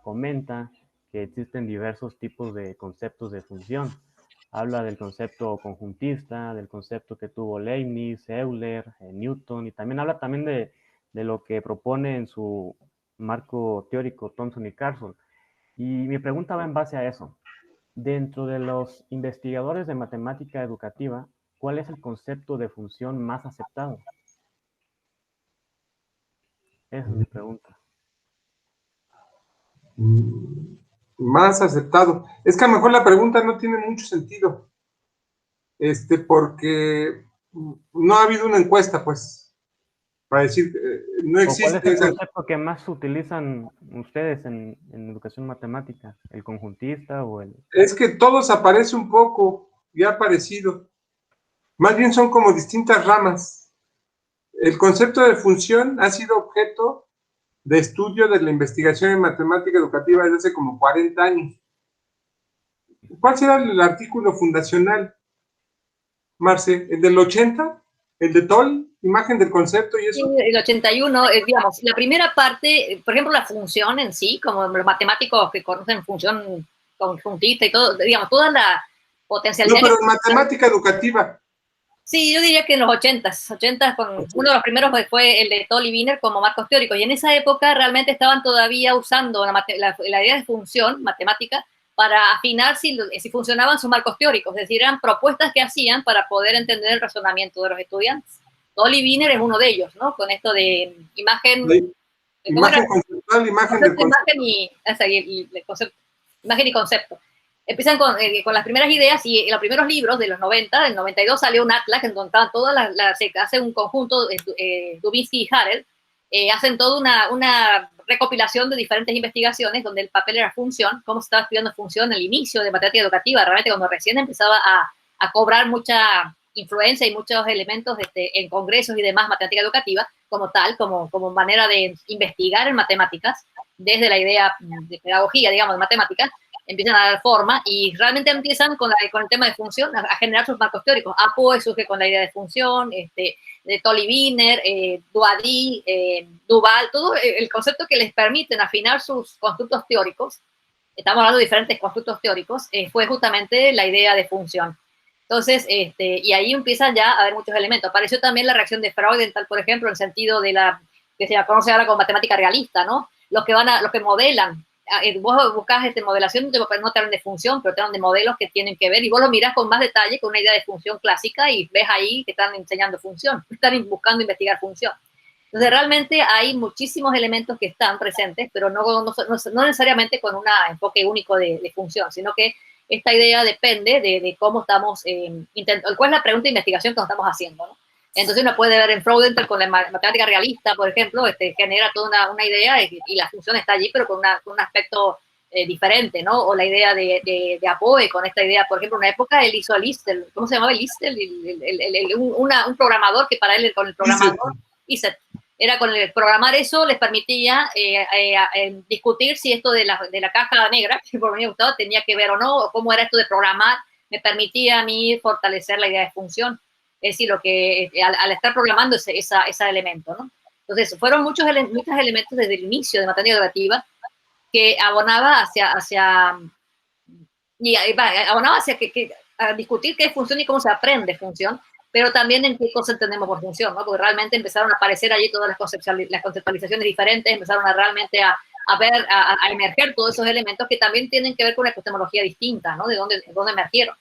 comenta que existen diversos tipos de conceptos de función. Habla del concepto conjuntista, del concepto que tuvo Leibniz, Euler, Newton, y también habla también de lo que propone en su marco teórico Thomson y Carson. Y mi pregunta va en base a eso. Dentro de los investigadores de matemática educativa, ¿cuál es el concepto de función más aceptado? Esa es mi pregunta. Más aceptado. Es que a lo mejor la pregunta no tiene mucho sentido. Porque no ha habido una encuesta, pues, para decir, no existe. ¿Cuál es el concepto que más utilizan ustedes en educación matemática? ¿El conjuntista o el...? Es que todos aparece un poco y ha aparecido. Más bien son como distintas ramas. El concepto de función ha sido objeto de estudio de la investigación en matemática educativa desde hace como 40 años. ¿Cuál será el artículo fundacional, Marce? ¿El del 80? el de Toll, imagen del concepto y eso. Sí, el 81, digamos, la primera parte, por ejemplo, la función en sí, como los matemáticos que conocen función conjuntista y todo, digamos, toda la potencialidad. No, pero en matemática educativa. Sí, yo diría que en los 80s, con uno de los primeros fue el de Toll y Wiener como marcos teóricos, y en esa época realmente estaban todavía usando la idea de función matemática para afinar si funcionaban sus marcos teóricos, es decir, eran propuestas que hacían para poder entender el razonamiento de los estudiantes. Toll y Wiener es uno de ellos, ¿no? Con esto de imagen... Imagen conceptual, imagen del concepto. Imagen y concepto. Empiezan con las primeras ideas y en los primeros libros de los 90, del 92 salió un atlas en donde estaban todas se hace un conjunto, Dubinsky y Harel, hacen toda una recopilación de diferentes investigaciones donde el papel era función, cómo se estaba estudiando función al inicio de matemática educativa, realmente cuando recién empezaba a cobrar mucha influencia y muchos elementos en congresos y demás matemática educativa, como tal, como manera de investigar en matemáticas, desde la idea de pedagogía, digamos, de matemáticas, empiezan a dar forma y realmente empiezan con el tema de función a generar sus marcos teóricos. Apoe surge con la idea de función, de Toll y Wiener, Duadí, Duval, todo el concepto que les permiten afinar sus constructos teóricos, estamos hablando de diferentes constructos teóricos, fue justamente la idea de función. Entonces, y ahí empiezan ya a haber muchos elementos. Apareció también la reacción de Freudenthal, por ejemplo, en el sentido de que se conoce ahora como matemática realista, ¿no? Los que modelan, vos buscas modelación, no te hablan de función, pero te hablan de modelos que tienen que ver, y vos lo mirás con más detalle, con una idea de función clásica, y ves ahí que están enseñando función, están buscando investigar función. Entonces, realmente hay muchísimos elementos que están presentes, pero no necesariamente con un enfoque único de función, sino que esta idea depende de cómo estamos, cuál es la pregunta de investigación que nos estamos haciendo, ¿no? Entonces uno puede ver en Freudenthal con la matemática realista, por ejemplo, genera toda una idea y la función está allí, pero con un aspecto diferente, ¿no? O la idea de Apoe, con esta idea, por ejemplo, en una época él hizo a Listel, ¿cómo se llamaba Listel? Un programador que para él, con el programador, era con el programar eso, les permitía discutir si esto de la caja negra, que por mí me gustaba, tenía que ver o no, o cómo era esto de programar, me permitía a mí fortalecer la idea de función. Es decir, lo que al estar programando ese elemento, ¿no? Entonces, fueron muchos elementos desde el inicio de matemática educativa que abonaba a discutir qué es función y cómo se aprende función, pero también en qué cosa entendemos por función, ¿no? Porque realmente empezaron a aparecer allí todas las conceptualizaciones diferentes, empezaron realmente a emerger todos esos elementos que también tienen que ver con una epistemología distinta, ¿no? De dónde emergieron.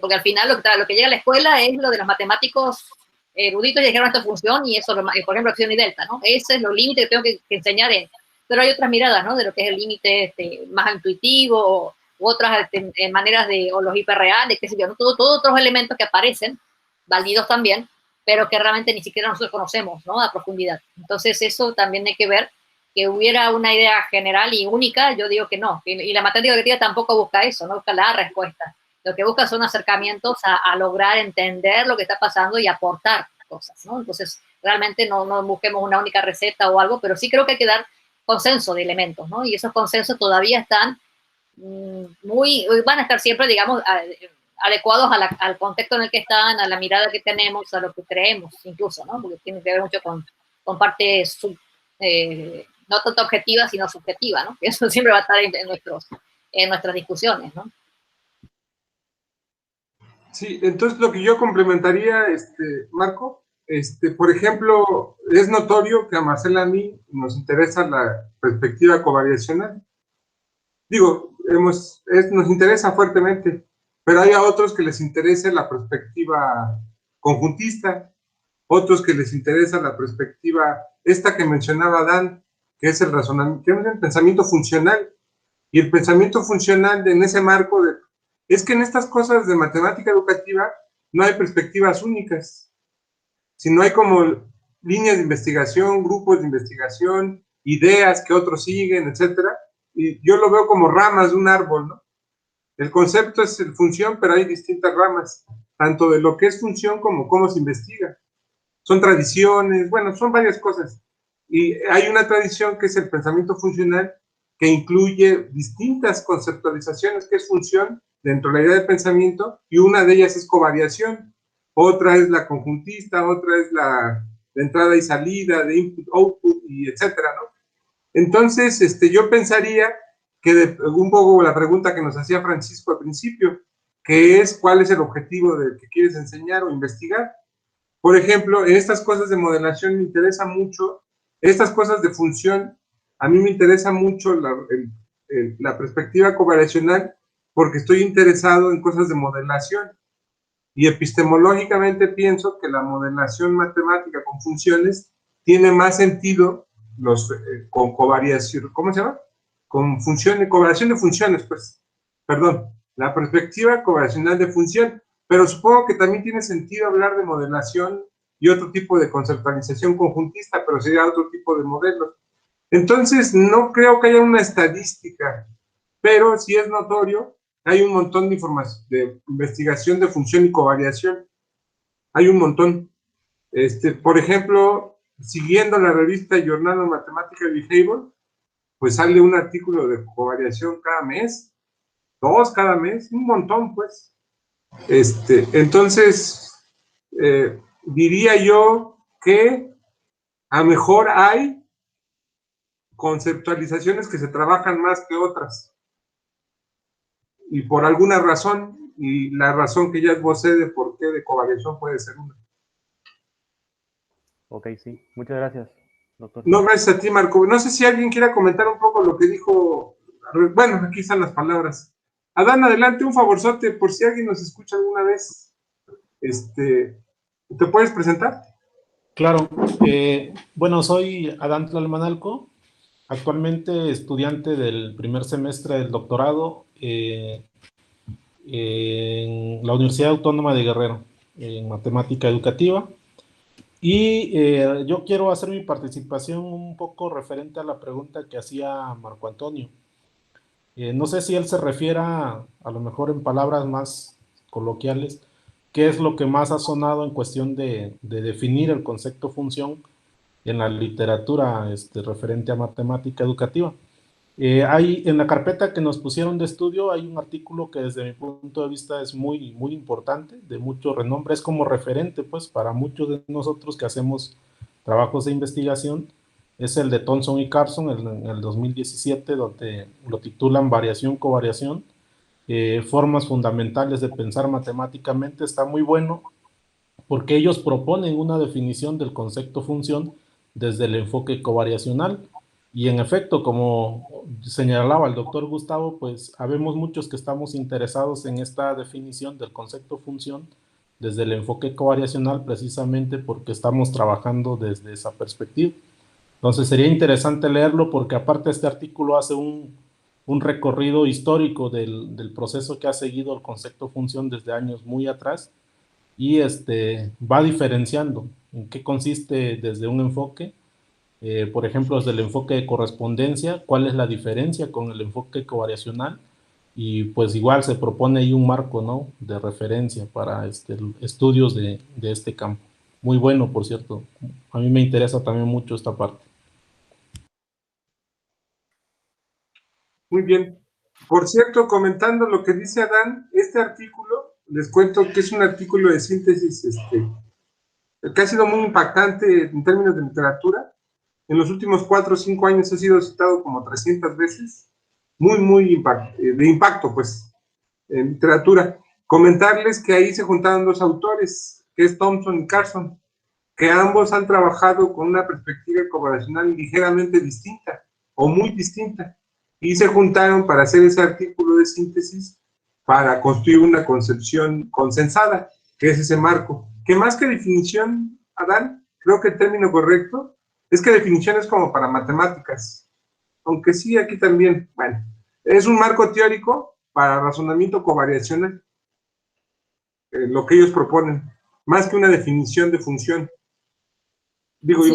Porque al final lo que llega a la escuela es lo de los matemáticos eruditos y dijeron esto es función y eso, por ejemplo, acción y delta, ¿no? Ese es los límites que tengo que enseñar pero hay otras miradas, ¿no? De lo que es el límite más intuitivo u otras maneras o los hiperreales, qué sé yo, ¿no? Todos otros elementos que aparecen, válidos también, pero que realmente ni siquiera nosotros conocemos, ¿no? A profundidad. Entonces eso también hay que ver, que hubiera una idea general y única, yo digo que no. Y la matemática educativa tampoco busca eso, no busca la respuesta. Lo que busca son acercamientos a lograr entender lo que está pasando y aportar cosas, ¿no? Entonces, realmente no busquemos una única receta o algo, pero sí creo que hay que dar consenso de elementos, ¿no? Y esos consensos todavía están van a estar siempre, digamos, adecuados al contexto en el que están, a la mirada que tenemos, a lo que creemos, incluso, ¿no? Porque tiene que ver mucho con parte no tanto objetiva, sino subjetiva, ¿no? Eso siempre va a estar en nuestras discusiones, ¿no? Sí, entonces lo que yo complementaría, Marco, por ejemplo, es notorio que a Marcela y a mí nos interesa la perspectiva covariacional. Digo, nos interesa fuertemente, pero hay a otros que les interesa la perspectiva conjuntista, otros que les interesa la perspectiva, esta que mencionaba Dan, que es el razonamiento, que es el pensamiento funcional, y el pensamiento funcional en ese marco es que en estas cosas de matemática educativa no hay perspectivas únicas, sino hay como líneas de investigación, grupos de investigación, ideas que otros siguen, etcétera, y yo lo veo como ramas de un árbol, ¿no? El concepto es función, pero hay distintas ramas, tanto de lo que es función como cómo se investiga. Son tradiciones, bueno, son varias cosas. Y hay una tradición que es el pensamiento funcional, que incluye distintas conceptualizaciones que es función dentro de la idea de pensamiento, y una de ellas es covariación. otra es la conjuntista, otra es la de entrada y salida, de input, output, y etcétera, ¿no? Entonces, yo pensaría que un poco la pregunta que nos hacía Francisco al principio, que es cuál es el objetivo del que quieres enseñar o investigar. Por ejemplo, en estas cosas de modelación me interesa mucho, estas cosas de función, a mí me interesa mucho la perspectiva covariacional porque estoy interesado en cosas de modelación y epistemológicamente pienso que la modelación matemática con funciones tiene más sentido con covariación, ¿cómo se llama? Con funciones, covariación de funciones, pues, perdón, la perspectiva covariacional de función, pero supongo que también tiene sentido hablar de modelación y otro tipo de conceptualización conjuntista, pero sería otro tipo de modelos. Entonces, no creo que haya una estadística, pero sí es notorio, hay un montón de información, de investigación de función y covariación, hay un montón. Por ejemplo, siguiendo la revista Journal of Mathematical Behavior, pues sale un artículo de covariación cada mes, 2 cada mes, un montón, pues. Entonces, diría yo que a lo mejor hay conceptualizaciones que se trabajan más que otras. Y por alguna razón, y la razón que ya esbocé de por qué de covariación puede ser una. Ok, sí. Muchas gracias, doctor. No, gracias a ti, Marco. No sé si alguien quiera comentar un poco lo que dijo. Bueno, aquí están las palabras. Adán, adelante, un favorzote, por si alguien nos escucha alguna vez. ¿Te puedes presentar? Claro. Bueno, soy Adán Tlalmanalco, actualmente estudiante del primer semestre del doctorado en la Universidad Autónoma de Guerrero, en matemática educativa. Y yo quiero hacer mi participación un poco referente a la pregunta que hacía Marco Antonio. No sé si él se refiera, a lo mejor en palabras más coloquiales, qué es lo que más ha sonado en cuestión de definir el concepto función en la literatura referente a matemática educativa. Hay en la carpeta que nos pusieron de estudio, hay un artículo que desde mi punto de vista es muy, muy importante, de mucho renombre, es como referente pues para muchos de nosotros que hacemos trabajos de investigación, es el de Thomson y Carson en el 2017, donde lo titulan Variación, Covariación, formas fundamentales de pensar matemáticamente. Está muy bueno porque ellos proponen una definición del concepto función desde el enfoque covariacional. Y en efecto, como señalaba el doctor Gustavo, pues habemos muchos que estamos interesados en esta definición del concepto función desde el enfoque covariacional, precisamente porque estamos trabajando desde esa perspectiva. Entonces sería interesante leerlo porque aparte este artículo hace un recorrido histórico del proceso que ha seguido el concepto función desde años muy atrás y va diferenciando en qué consiste desde un enfoque, por ejemplo, desde el enfoque de correspondencia, cuál es la diferencia con el enfoque covariacional, y pues igual se propone ahí un marco, ¿no?, de referencia para estudios de este campo. Muy bueno, por cierto. A mí me interesa también mucho esta parte. Muy bien. Por cierto, comentando lo que dice Adán, este artículo, les cuento que es un artículo de síntesis que ha sido muy impactante en términos de literatura. En los últimos 4 o 5 años ha sido citado como 300 veces. Muy, muy de impacto, pues, en literatura. Comentarles que ahí se juntaron 2 autores, que es Thomson y Carson, que ambos han trabajado con una perspectiva covariacional ligeramente distinta o muy distinta, y se juntaron para hacer ese artículo de síntesis para construir una concepción consensada, que es ese marco, que más que definición, Adán, creo que el término correcto es que definición es como para matemáticas, aunque sí aquí también, bueno, es un marco teórico para razonamiento covariacional, lo que ellos proponen, más que una definición de función. Digo, Sí.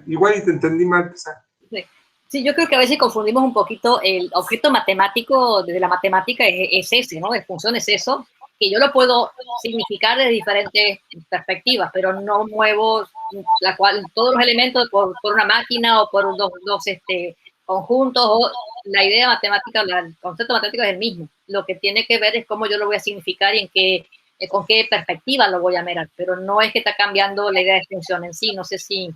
igual y te entendí mal, quizá. Sí. Sí, yo creo que a veces confundimos un poquito el objeto matemático desde la matemática es ese, ¿no? De función es eso, que yo lo puedo significar desde diferentes perspectivas, pero no muevo todos los elementos por una máquina o por dos conjuntos. O la idea matemática, el concepto matemático es el mismo. Lo que tiene que ver es cómo yo lo voy a significar y en con qué perspectiva lo voy a mirar, pero no es que está cambiando la idea de función en sí. No sé si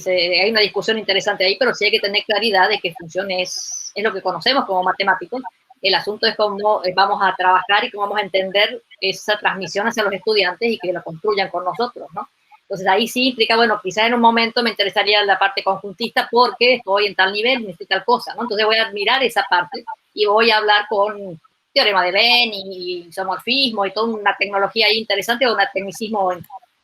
hay una discusión interesante ahí, pero sí hay que tener claridad de que función es lo que conocemos como matemáticos. El asunto es cómo vamos a trabajar y cómo vamos a entender esa transmisión hacia los estudiantes y que lo construyan con nosotros, ¿no? Entonces ahí sí implica, bueno, quizás en un momento me interesaría la parte conjuntista porque estoy en tal nivel, necesito tal cosa, ¿no? Entonces voy a admirar esa parte y voy a hablar con teorema de Venn y isomorfismo y toda una tecnología ahí interesante o un tecnicismo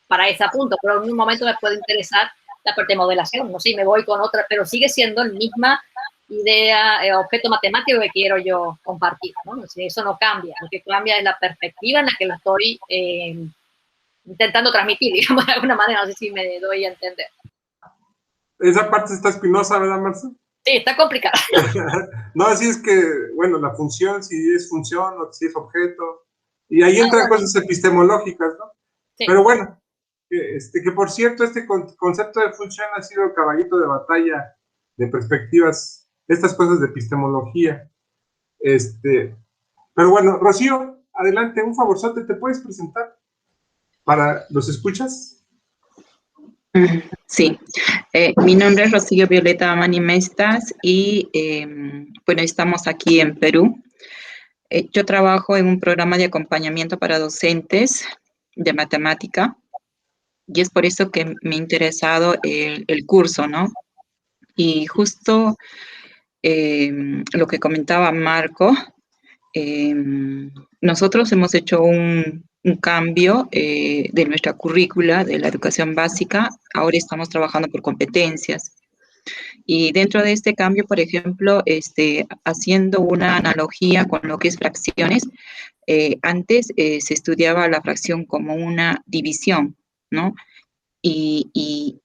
para ese punto, pero en un momento me puede interesar la parte de modelación, no sé, me voy con otra, pero sigue siendo la misma idea, objeto matemático que quiero yo compartir, ¿no? Eso no cambia, lo que cambia es la perspectiva en la que lo estoy intentando transmitir, digamos, de alguna manera, no sé si me doy a entender. Esa parte está espinosa, ¿verdad, Marcelo? Sí, está complicada. No, así es que, bueno, la función, si es función o si es objeto, y ahí entran cosas epistemológicas, ¿no? Sí. Pero bueno, que por cierto, este concepto de función ha sido el caballito de batalla de perspectivas, estas cosas de epistemología. Pero bueno, Rocío, adelante, un favorzote, ¿te puedes presentar para los escuchas? Sí, mi nombre es Rocío Violeta Manimestas y bueno, estamos aquí en Perú. Yo trabajo en un programa de acompañamiento para docentes de matemática y es por eso que me ha interesado el curso, ¿no? Y justo lo que comentaba Marco, nosotros hemos hecho un cambio de nuestra currícula de la educación básica. Ahora estamos trabajando por competencias. Y dentro de este cambio, por ejemplo, haciendo una analogía con lo que es fracciones, antes se estudiaba la fracción como una división, ¿no? Y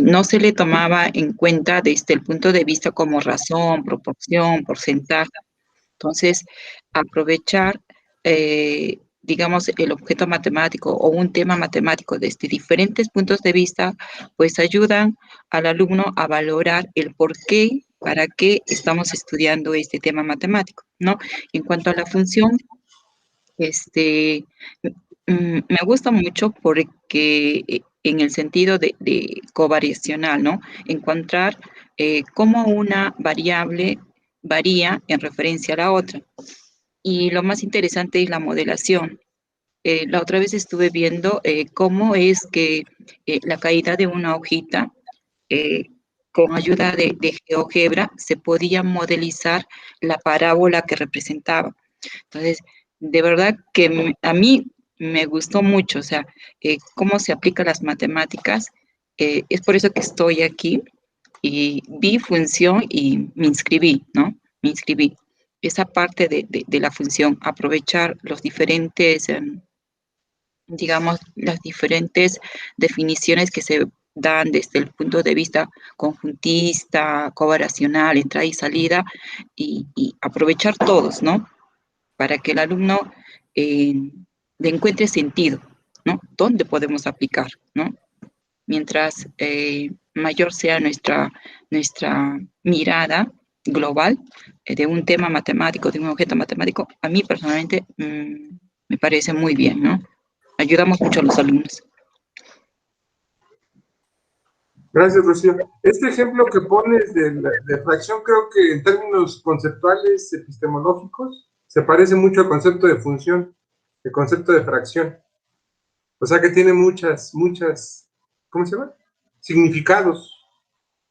no se le tomaba en cuenta desde el punto de vista como razón, proporción, porcentaje. Entonces, aprovechar, digamos, el objeto matemático o un tema matemático desde diferentes puntos de vista, pues ayudan al alumno a valorar el por qué, para qué estamos estudiando este tema matemático, ¿no? En cuanto a la función, me gusta mucho porque en el sentido de covariacional, ¿no? Encontrar cómo una variable varía en referencia a la otra. Y lo más interesante es la modelación. La otra vez estuve viendo cómo es que la caída de una hojita, con ayuda de GeoGebra, se podía modelizar la parábola que representaba. Entonces, de verdad que a mí me gustó mucho, o sea, cómo se aplican las matemáticas. Es por eso que estoy aquí y vi función y me inscribí, ¿no? Me inscribí. Esa parte de la función, aprovechar los diferentes, digamos, las diferentes definiciones que se dan desde el punto de vista conjuntista, covariacional, entrada y salida, y aprovechar todos, ¿no? Para que el alumno le encuentre sentido, ¿no? ¿Dónde podemos aplicar, ¿no? Mientras mayor sea nuestra mirada global de un tema matemático, de un objeto matemático, a mí personalmente me parece muy bien, ¿no? Ayudamos mucho a los alumnos. Gracias, Rocío. Este ejemplo que pones de fracción, creo que en términos conceptuales, epistemológicos, se parece mucho al concepto de función, el concepto de fracción. O sea que tiene muchas, ¿cómo se llama? Significados,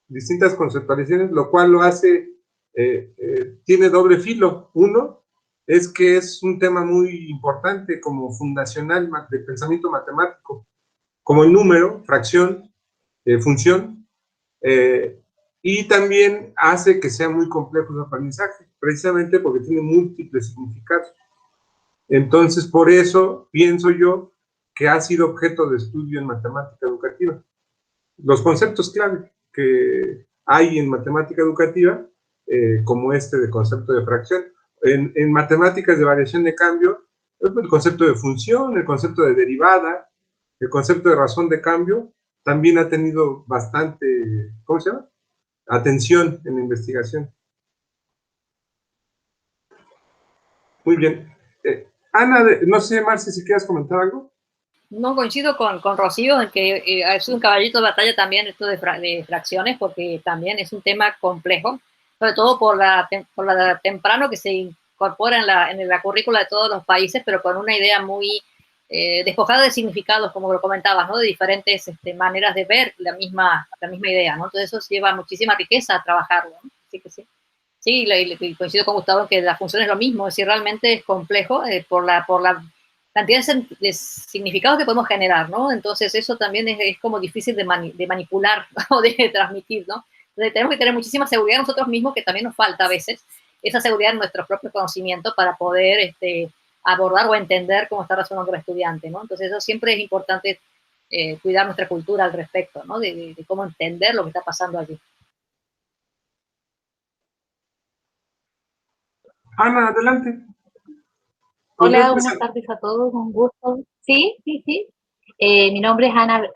distintas conceptualizaciones, lo cual lo hace, tiene doble filo. Uno es que es un tema muy importante como fundacional de pensamiento matemático, como el número, fracción, función, y también hace que sea muy complejo su aprendizaje, precisamente porque tiene múltiples significados. Entonces, por eso pienso yo que ha sido objeto de estudio en matemática educativa. Los conceptos clave que hay en matemática educativa, como este de concepto de fracción, en matemáticas de variación de cambio, el concepto de función, el concepto de derivada, el concepto de razón de cambio, también ha tenido bastante, ¿cómo se llama? Atención en la investigación. Muy bien. Ana, no sé, Marci, si quieres comentar algo. No coincido con Rocío en que es un caballito de batalla también esto de fracciones, porque también es un tema complejo, sobre todo por la temprano que se incorpora en la currícula de todos los países, pero con una idea muy despojada de significados, como lo comentabas, ¿no? De diferentes maneras de ver la misma idea, ¿no? Entonces eso lleva muchísima riqueza a trabajarlo, ¿no? Así que sí. Sí, y coincido con Gustavo en que la función es lo mismo, es decir, realmente es complejo por la cantidad de significados que podemos generar, ¿no? Entonces eso también es como difícil de manipular o de transmitir, ¿no? Entonces tenemos que tener muchísima seguridad nosotros mismos, que también nos falta a veces, esa seguridad en nuestros propios conocimientos para poder abordar o entender cómo está razonando el estudiante, ¿no? Entonces eso siempre es importante cuidar nuestra cultura al respecto, ¿no? De cómo entender lo que está pasando allí. Ana, adelante. Hola, buenas tardes a todos, un gusto. Sí, sí, sí. Mi nombre es Ana,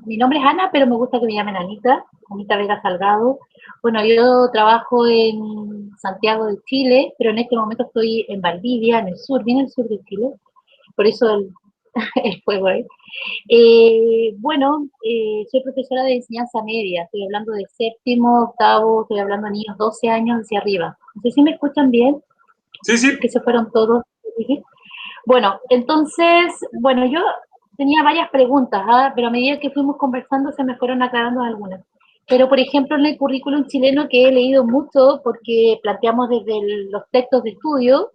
mi nombre es Ana, pero me gusta que me llamen Anita, Anita Vega Salgado. Bueno, yo trabajo en Santiago de Chile, pero en este momento estoy en Valdivia, en el sur, bien en el sur de Chile, por eso el fuego ahí. Bueno, soy profesora de enseñanza media, estoy hablando de séptimo, octavo, estoy hablando de niños 12 años hacia arriba. No sé si me escuchan bien. Sí, sí. Que se fueron todos. Bueno, entonces, bueno, yo tenía varias preguntas, pero a medida que fuimos conversando se me fueron aclarando algunas. Pero, por ejemplo, en el currículum chileno, que he leído mucho porque planteamos desde los textos de estudio,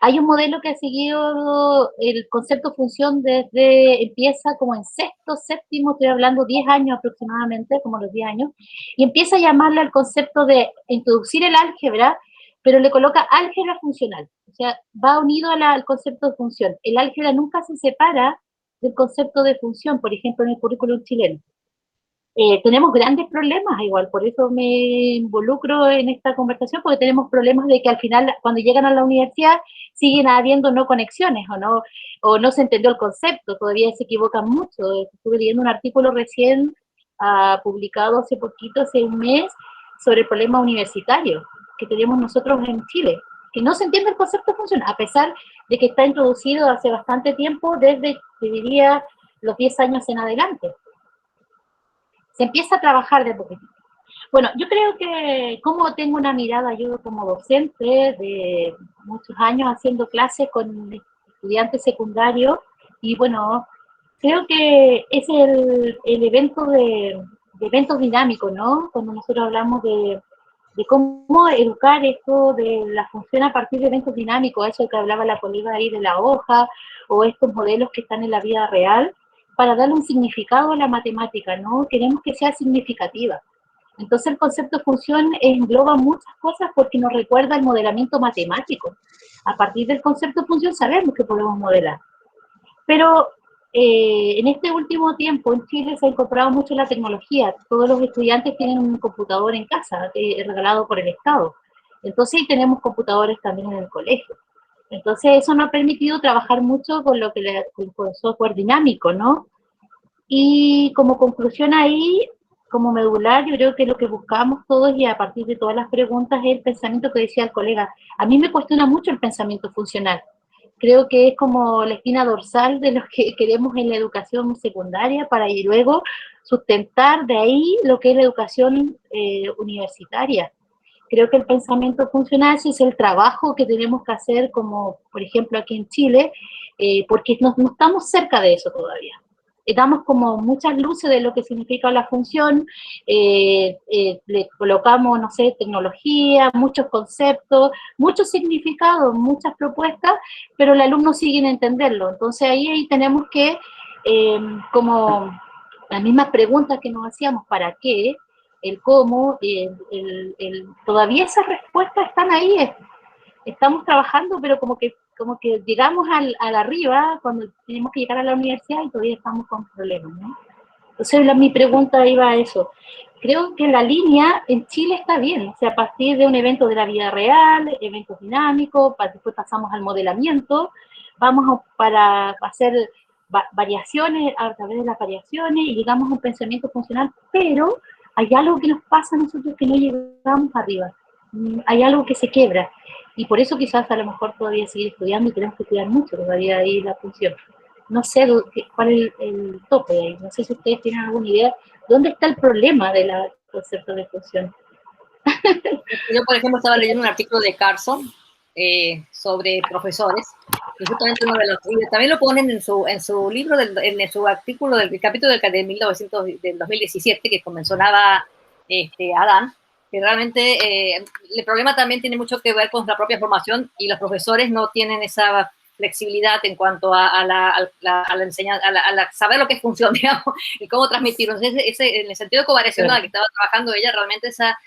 hay un modelo que ha seguido el concepto función desde, empieza como en sexto, séptimo, estoy hablando 10 años aproximadamente, como los 10 años, y empieza a llamarle al concepto de introducir el álgebra, pero le coloca álgebra funcional, o sea, va unido al concepto de función. El álgebra nunca se separa del concepto de función, por ejemplo, en el currículum chileno. Tenemos grandes problemas igual, por eso me involucro en esta conversación, porque tenemos problemas de que al final, cuando llegan a la universidad, siguen habiendo no conexiones o no se entendió el concepto, todavía se equivocan mucho. Estuve leyendo un artículo recién publicado hace poquito, hace un mes, sobre el problema universitario que tenemos nosotros en Chile, que no se entiende el concepto de función, a pesar de que está introducido hace bastante tiempo, desde, te diría, los 10 años en adelante. Se empieza a trabajar de poquito. Bueno, yo creo que como tengo una mirada yo como docente de muchos años haciendo clases con estudiantes secundarios, y bueno, creo que es el evento de eventos dinámicos, ¿no? Cuando nosotros hablamos de cómo educar esto de la función a partir de eventos dinámicos, eso que hablaba la colega ahí de la hoja, o estos modelos que están en la vida real, para darle un significado a la matemática, ¿no? Queremos que sea significativa. Entonces el concepto de función engloba muchas cosas porque nos recuerda el modelamiento matemático. A partir del concepto de función sabemos que podemos modelar. Pero en este último tiempo en Chile se ha incorporado mucho la tecnología. Todos los estudiantes tienen un computador en casa, regalado por el Estado. Entonces tenemos computadores también en el colegio. Entonces eso nos ha permitido trabajar mucho con lo que con software dinámico, ¿no? Y como conclusión ahí, como medular, yo creo que lo que buscamos todos y a partir de todas las preguntas es el pensamiento que decía el colega. A mí me cuestiona mucho el pensamiento funcional. Creo que es como la espina dorsal de lo que queremos en la educación secundaria para y luego sustentar de ahí lo que es la educación universitaria. Creo que el pensamiento funcional es el trabajo que tenemos que hacer, como por ejemplo aquí en Chile, porque no estamos cerca de eso todavía. Damos como muchas luces de lo que significa la función, le colocamos, no sé, tecnología, muchos conceptos, muchos significados, muchas propuestas, pero el alumno sigue sin entenderlo. Entonces ahí tenemos que, como las mismas preguntas que nos hacíamos, ¿para qué?, el cómo, todavía esas respuestas están ahí, estamos trabajando, pero como que llegamos al arriba cuando tenemos que llegar a la universidad y todavía estamos con problemas, ¿no? Entonces mi pregunta iba a eso. Creo que la línea en Chile está bien, o sea, a partir de un evento de la vida real, eventos dinámicos, después pasamos al modelamiento, vamos para hacer variaciones a través de las variaciones y llegamos a un pensamiento funcional, pero hay algo que nos pasa a nosotros que no llegamos arriba. hay algo que se quiebra. Y por eso quizás a lo mejor todavía seguir estudiando y tenemos que estudiar mucho todavía ahí la función. No sé cuál es el tope ahí, no sé si ustedes tienen alguna idea. ¿Dónde está el problema del concepto de función? Yo, por ejemplo, estaba leyendo un artículo de Carson sobre profesores, y justamente uno de los, y también lo ponen en su libro, en su artículo del capítulo del 2017, que mencionaba Adán, que realmente el problema también tiene mucho que ver con la propia formación, y los profesores no tienen esa flexibilidad en cuanto a la enseñanza, a saber lo que es función, digamos, y cómo transmitirlo. Entonces, en el sentido covariacional que estaba trabajando ella, realmente esa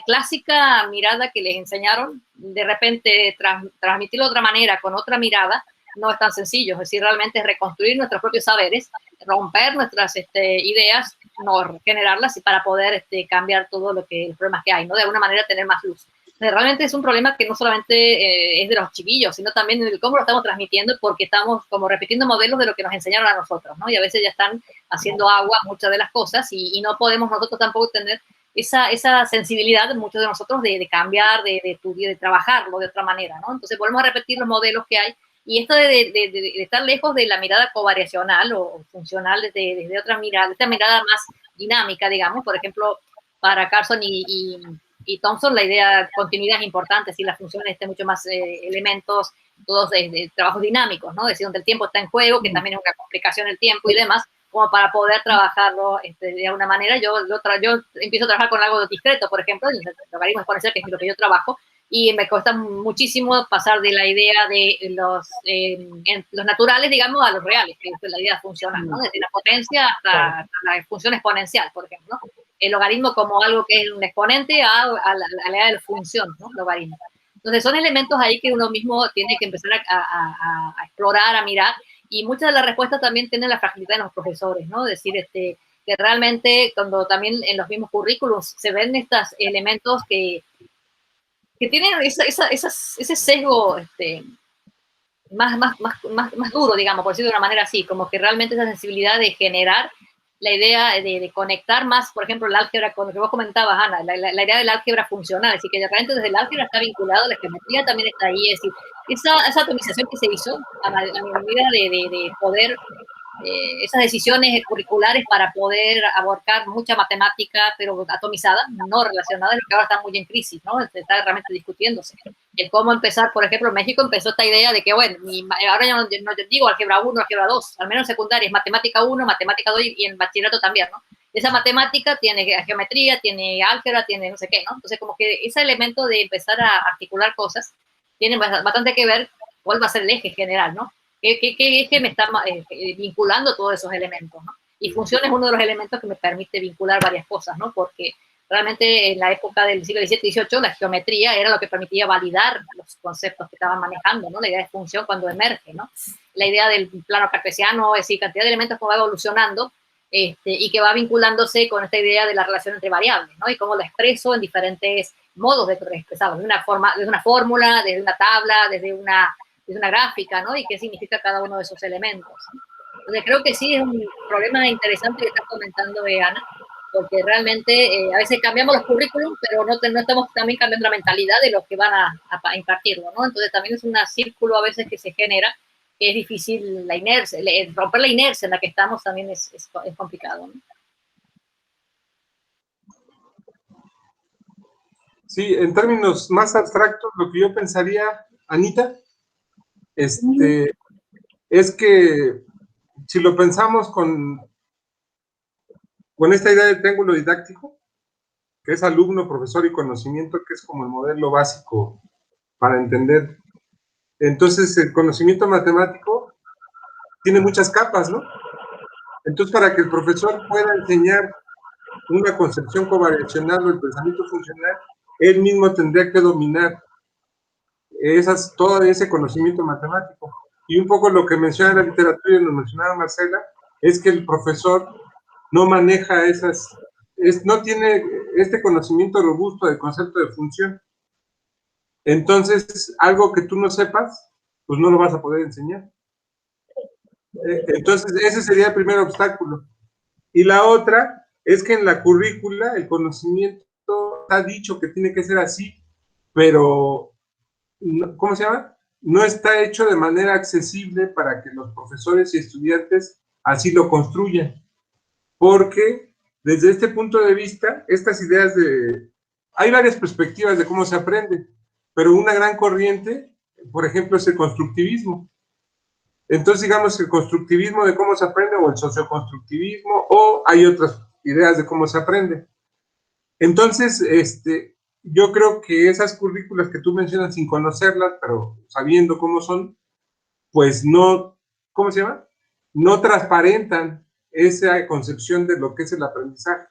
clásica mirada que les enseñaron, de repente transmitirlo de otra manera, con otra mirada, no es tan sencillo. Es decir, realmente es reconstruir nuestros propios saberes, romper nuestras ideas, no generarlas, y para poder cambiar todo los problemas que hay, ¿no? De alguna manera tener más luz. Realmente es un problema que no solamente es de los chiquillos, sino también de cómo lo estamos transmitiendo, porque estamos como repitiendo modelos de lo que nos enseñaron a nosotros, ¿no? Y a veces ya están haciendo agua muchas de las cosas, y no podemos nosotros tampoco tener esa sensibilidad de muchos de nosotros de cambiar, de trabajarlo de otra manera, ¿no? Entonces volvemos a repetir los modelos que hay, y esto de estar lejos de la mirada covariacional o funcional desde otra mirada, esta mirada más dinámica, digamos. Por ejemplo, para Carson y Thompson, la idea de continuidad es importante, si las funciones mucho más elementos, todos de trabajos dinámicos, ¿no? Es decir, donde el tiempo está en juego, que también es una complicación el tiempo y demás, como para poder trabajarlo de alguna manera. Yo empiezo a trabajar con algo discreto, por ejemplo, el logaritmo exponencial, que es lo que yo trabajo, y me cuesta muchísimo pasar de la idea de los naturales, digamos, a los reales, que es la idea funcional, ¿no? Desde la potencia hasta la función exponencial, por ejemplo, ¿no? El logaritmo como algo que es un exponente a la idea de la función, ¿no? Logaritmo. Entonces son elementos ahí que uno mismo tiene que empezar a explorar, a mirar, y muchas de las respuestas también tienen la fragilidad de los profesores, ¿no? Es decir, que realmente cuando también en los mismos currículos se ven estos elementos que tienen ese sesgo más duro, digamos, por decirlo de una manera así, como que realmente esa sensibilidad de generar la idea de conectar más, por ejemplo, el álgebra, con lo que vos comentabas, Ana, la idea del álgebra funcional, es decir, que realmente desde el álgebra está vinculado, la geometría también está ahí, es decir, esa atomización que se hizo a medida de poder, esas decisiones curriculares para poder abarcar mucha matemática, pero atomizada, no relacionada, es lo que ahora está muy en crisis, ¿no? Está realmente discutiéndose. El cómo empezar, por ejemplo, en México empezó esta idea de que, bueno, ahora ya no digo álgebra 1, álgebra 2, al menos en secundaria es matemática 1, matemática 2 y en bachillerato también, ¿no? Esa matemática tiene geometría, tiene álgebra, tiene no sé qué, ¿no? Entonces, como que ese elemento de empezar a articular cosas tiene bastante que ver cuál va a ser el eje general, ¿no? ¿Qué eje me está vinculando todos esos elementos, ¿no? Y función es uno de los elementos que me permite vincular varias cosas, ¿no? Porque realmente en la época del siglo XVII y XVIII la geometría era lo que permitía validar los conceptos que estaban manejando, ¿no? La idea de función cuando emerge, ¿no? La idea del plano cartesiano, es decir, cantidad de elementos que va evolucionando y que va vinculándose con esta idea de la relación entre variables, ¿no? Y cómo la expreso en diferentes modos de expresarlo, desde una fórmula, desde una tabla, desde una gráfica, ¿no? Y qué significa cada uno de esos elementos, ¿no? Entonces creo que sí es un problema interesante que estás comentando, Ana, porque realmente a veces cambiamos los currículums, pero no estamos también cambiando la mentalidad de los que van a impartirlo, ¿no? Entonces también es un círculo a veces que se genera, que es difícil, la inercia, romper la inercia en la que estamos también es complicado, ¿no? Sí, en términos más abstractos, lo que yo pensaría, Anita, es que si lo pensamos con esta idea de triángulo didáctico, que es alumno, profesor y conocimiento, que es como el modelo básico para entender, entonces el conocimiento matemático tiene muchas capas, ¿no? Entonces, para que el profesor pueda enseñar una concepción covariacional o el pensamiento funcional, él mismo tendría que dominar todo ese conocimiento matemático. Y un poco lo que menciona la literatura, y nos mencionaba Marcela, es que el profesor no maneja no tiene este conocimiento robusto del concepto de función. Entonces, algo que tú no sepas, pues no lo vas a poder enseñar. Entonces, ese sería el primer obstáculo. Y la otra es que en la currícula el conocimiento ha dicho que tiene que ser así, pero, ¿cómo se llama? No está hecho de manera accesible para que los profesores y estudiantes así lo construyan, porque desde este punto de vista, estas ideas hay varias perspectivas de cómo se aprende, pero una gran corriente, por ejemplo, es el constructivismo. Entonces, digamos, el constructivismo de cómo se aprende, o el socioconstructivismo, o hay otras ideas de cómo se aprende. Entonces, yo creo que esas currículas que tú mencionas sin conocerlas, pero sabiendo cómo son, pues no, ¿cómo se llama? No transparentan esa concepción de lo que es el aprendizaje.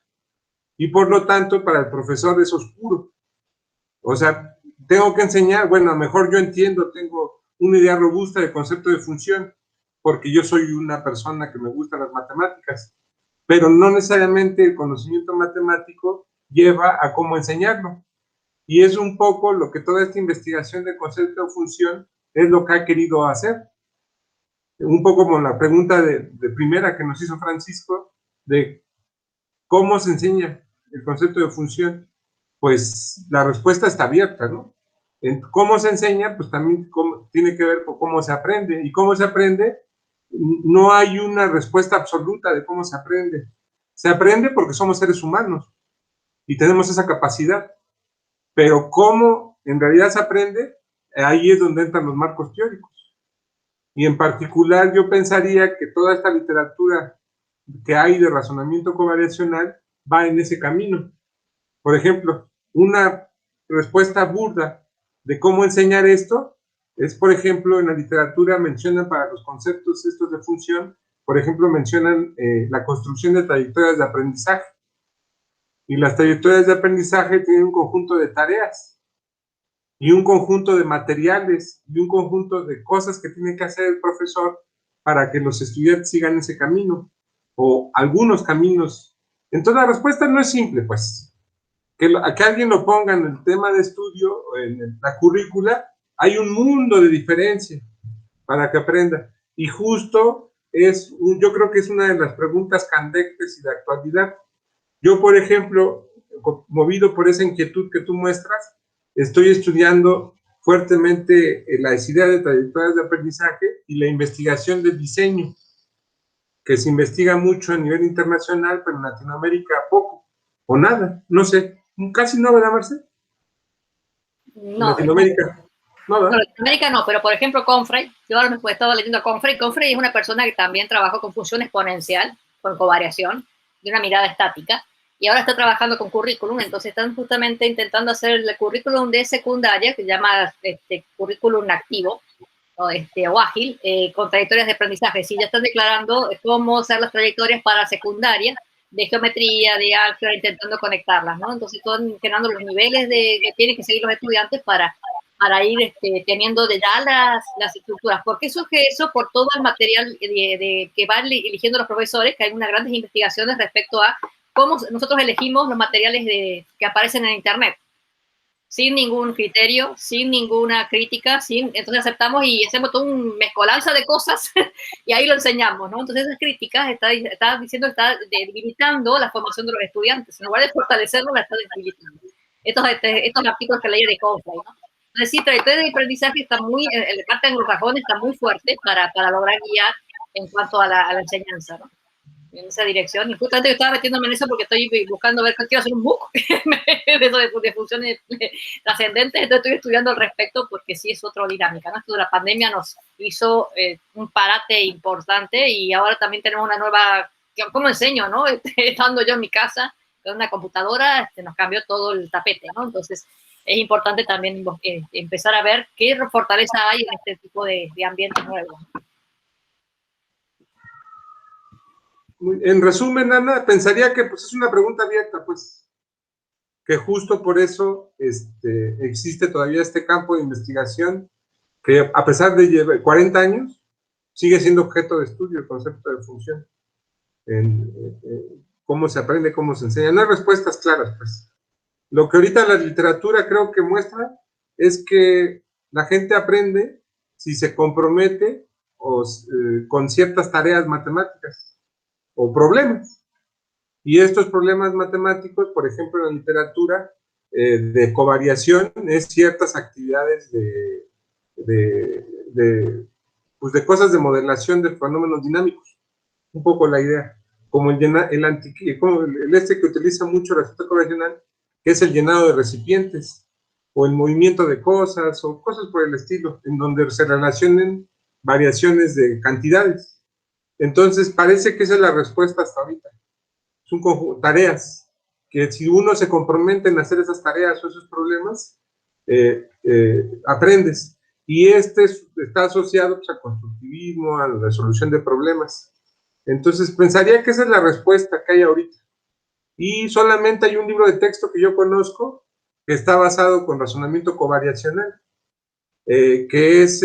Y por lo tanto, para el profesor es oscuro. O sea, tengo que enseñar, bueno, a lo mejor yo entiendo, tengo una idea robusta de concepto de función, porque yo soy una persona que me gustan las matemáticas, pero no necesariamente el conocimiento matemático lleva a cómo enseñarlo. Y es un poco lo que toda esta investigación de concepto de función es lo que ha querido hacer. Un poco como la pregunta de primera que nos hizo Francisco, de cómo se enseña el concepto de función. Pues la respuesta está abierta, ¿no? En cómo se enseña, pues también tiene que ver con cómo se aprende. Y cómo se aprende, no hay una respuesta absoluta de cómo se aprende. Se aprende porque somos seres humanos y tenemos esa capacidad. Pero cómo en realidad se aprende, ahí es donde entran los marcos teóricos. Y en particular yo pensaría que toda esta literatura que hay de razonamiento covariacional va en ese camino. Por ejemplo, una respuesta burda de cómo enseñar esto es, por ejemplo, en la literatura mencionan para los conceptos estos de función, por ejemplo, mencionan la construcción de trayectorias de aprendizaje. Y las trayectorias de aprendizaje tienen un conjunto de tareas y un conjunto de materiales y un conjunto de cosas que tiene que hacer el profesor para que los estudiantes sigan ese camino o algunos caminos. Entonces la respuesta no es simple, pues. Que alguien lo ponga en el tema de estudio, en la currícula, hay un mundo de diferencia para que aprenda. Y justo yo creo que es una de las preguntas candentes y de actualidad. Yo, por ejemplo, movido por esa inquietud que tú muestras, estoy estudiando fuertemente las ideas de trayectorias de aprendizaje y la investigación del diseño, que se investiga mucho a nivel internacional, pero en Latinoamérica poco, o nada, no sé, casi no, ¿verdad, Marce? No, en Latinoamérica. No, en Latinoamérica no, pero por ejemplo Confrey, yo ahora me he estado leyendo a Confrey. Confrey es una persona que también trabajó con función exponencial, con covariación, de una mirada estática, y ahora está trabajando con currículum. Entonces están justamente intentando hacer el currículum de secundaria, que se llama currículum activo, o ágil, con trayectorias de aprendizaje. Sí, ya están declarando cómo hacer las trayectorias para secundaria, de geometría, de álgebra, intentando conectarlas, ¿no? Entonces están generando los niveles que tienen que seguir los estudiantes para ir teniendo de ya las estructuras. ¿Por qué surge eso? Por todo el material que van eligiendo los profesores, que hay unas grandes investigaciones respecto a cómo nosotros elegimos los materiales que aparecen en Internet, sin ningún criterio, sin ninguna crítica, entonces aceptamos y hacemos toda una mezcolanza de cosas y ahí lo enseñamos, ¿no? Entonces esas críticas está debilitando la formación de los estudiantes, en lugar de fortalecerlo, la está debilitando. Estos artículos que leí de Confrey, ¿no? Entonces sí, trayectoria de aprendizaje está la parte anglosajona está muy fuerte para lograr guiar en cuanto a la enseñanza, ¿no? En esa dirección. Y justamente yo estaba metiéndome en eso porque estoy buscando ver, quiero hacer un MOOC de eso de funciones trascendentes, entonces estoy estudiando al respecto porque sí es otra dinámica, ¿no? Esto de la pandemia nos hizo un parate importante y ahora también tenemos una nueva, ¿cómo enseño, no? Estando yo en mi casa con una computadora, nos cambió todo el tapete, ¿no? Entonces es importante también empezar a ver qué fortaleza hay en este tipo de ambientes nuevos. En resumen, Ana, pensaría que pues, es una pregunta abierta, pues, que justo por eso existe todavía este campo de investigación que a pesar de llevar 40 años, sigue siendo objeto de estudio el concepto de función. Cómo se aprende, cómo se enseña. No hay respuestas claras, pues. Lo que ahorita la literatura creo que muestra es que la gente aprende si se compromete con ciertas tareas matemáticas o problemas. Y estos problemas matemáticos, por ejemplo, en la literatura, de covariación, es ciertas actividades pues de cosas de modelación de fenómenos dinámicos. Un poco la idea. Como el este que utiliza mucho la resulta covariacional, que es el llenado de recipientes, o el movimiento de cosas, o cosas por el estilo, en donde se relacionen variaciones de cantidades. Entonces, parece que esa es la respuesta hasta ahorita. Es un conjunto, tareas, que si uno se compromete en hacer esas tareas o esos problemas, aprendes. Y está asociado pues, al constructivismo, a la resolución de problemas. Entonces, pensaría que esa es la respuesta que hay ahorita. Y solamente hay un libro de texto que yo conozco que está basado con razonamiento covariacional, que es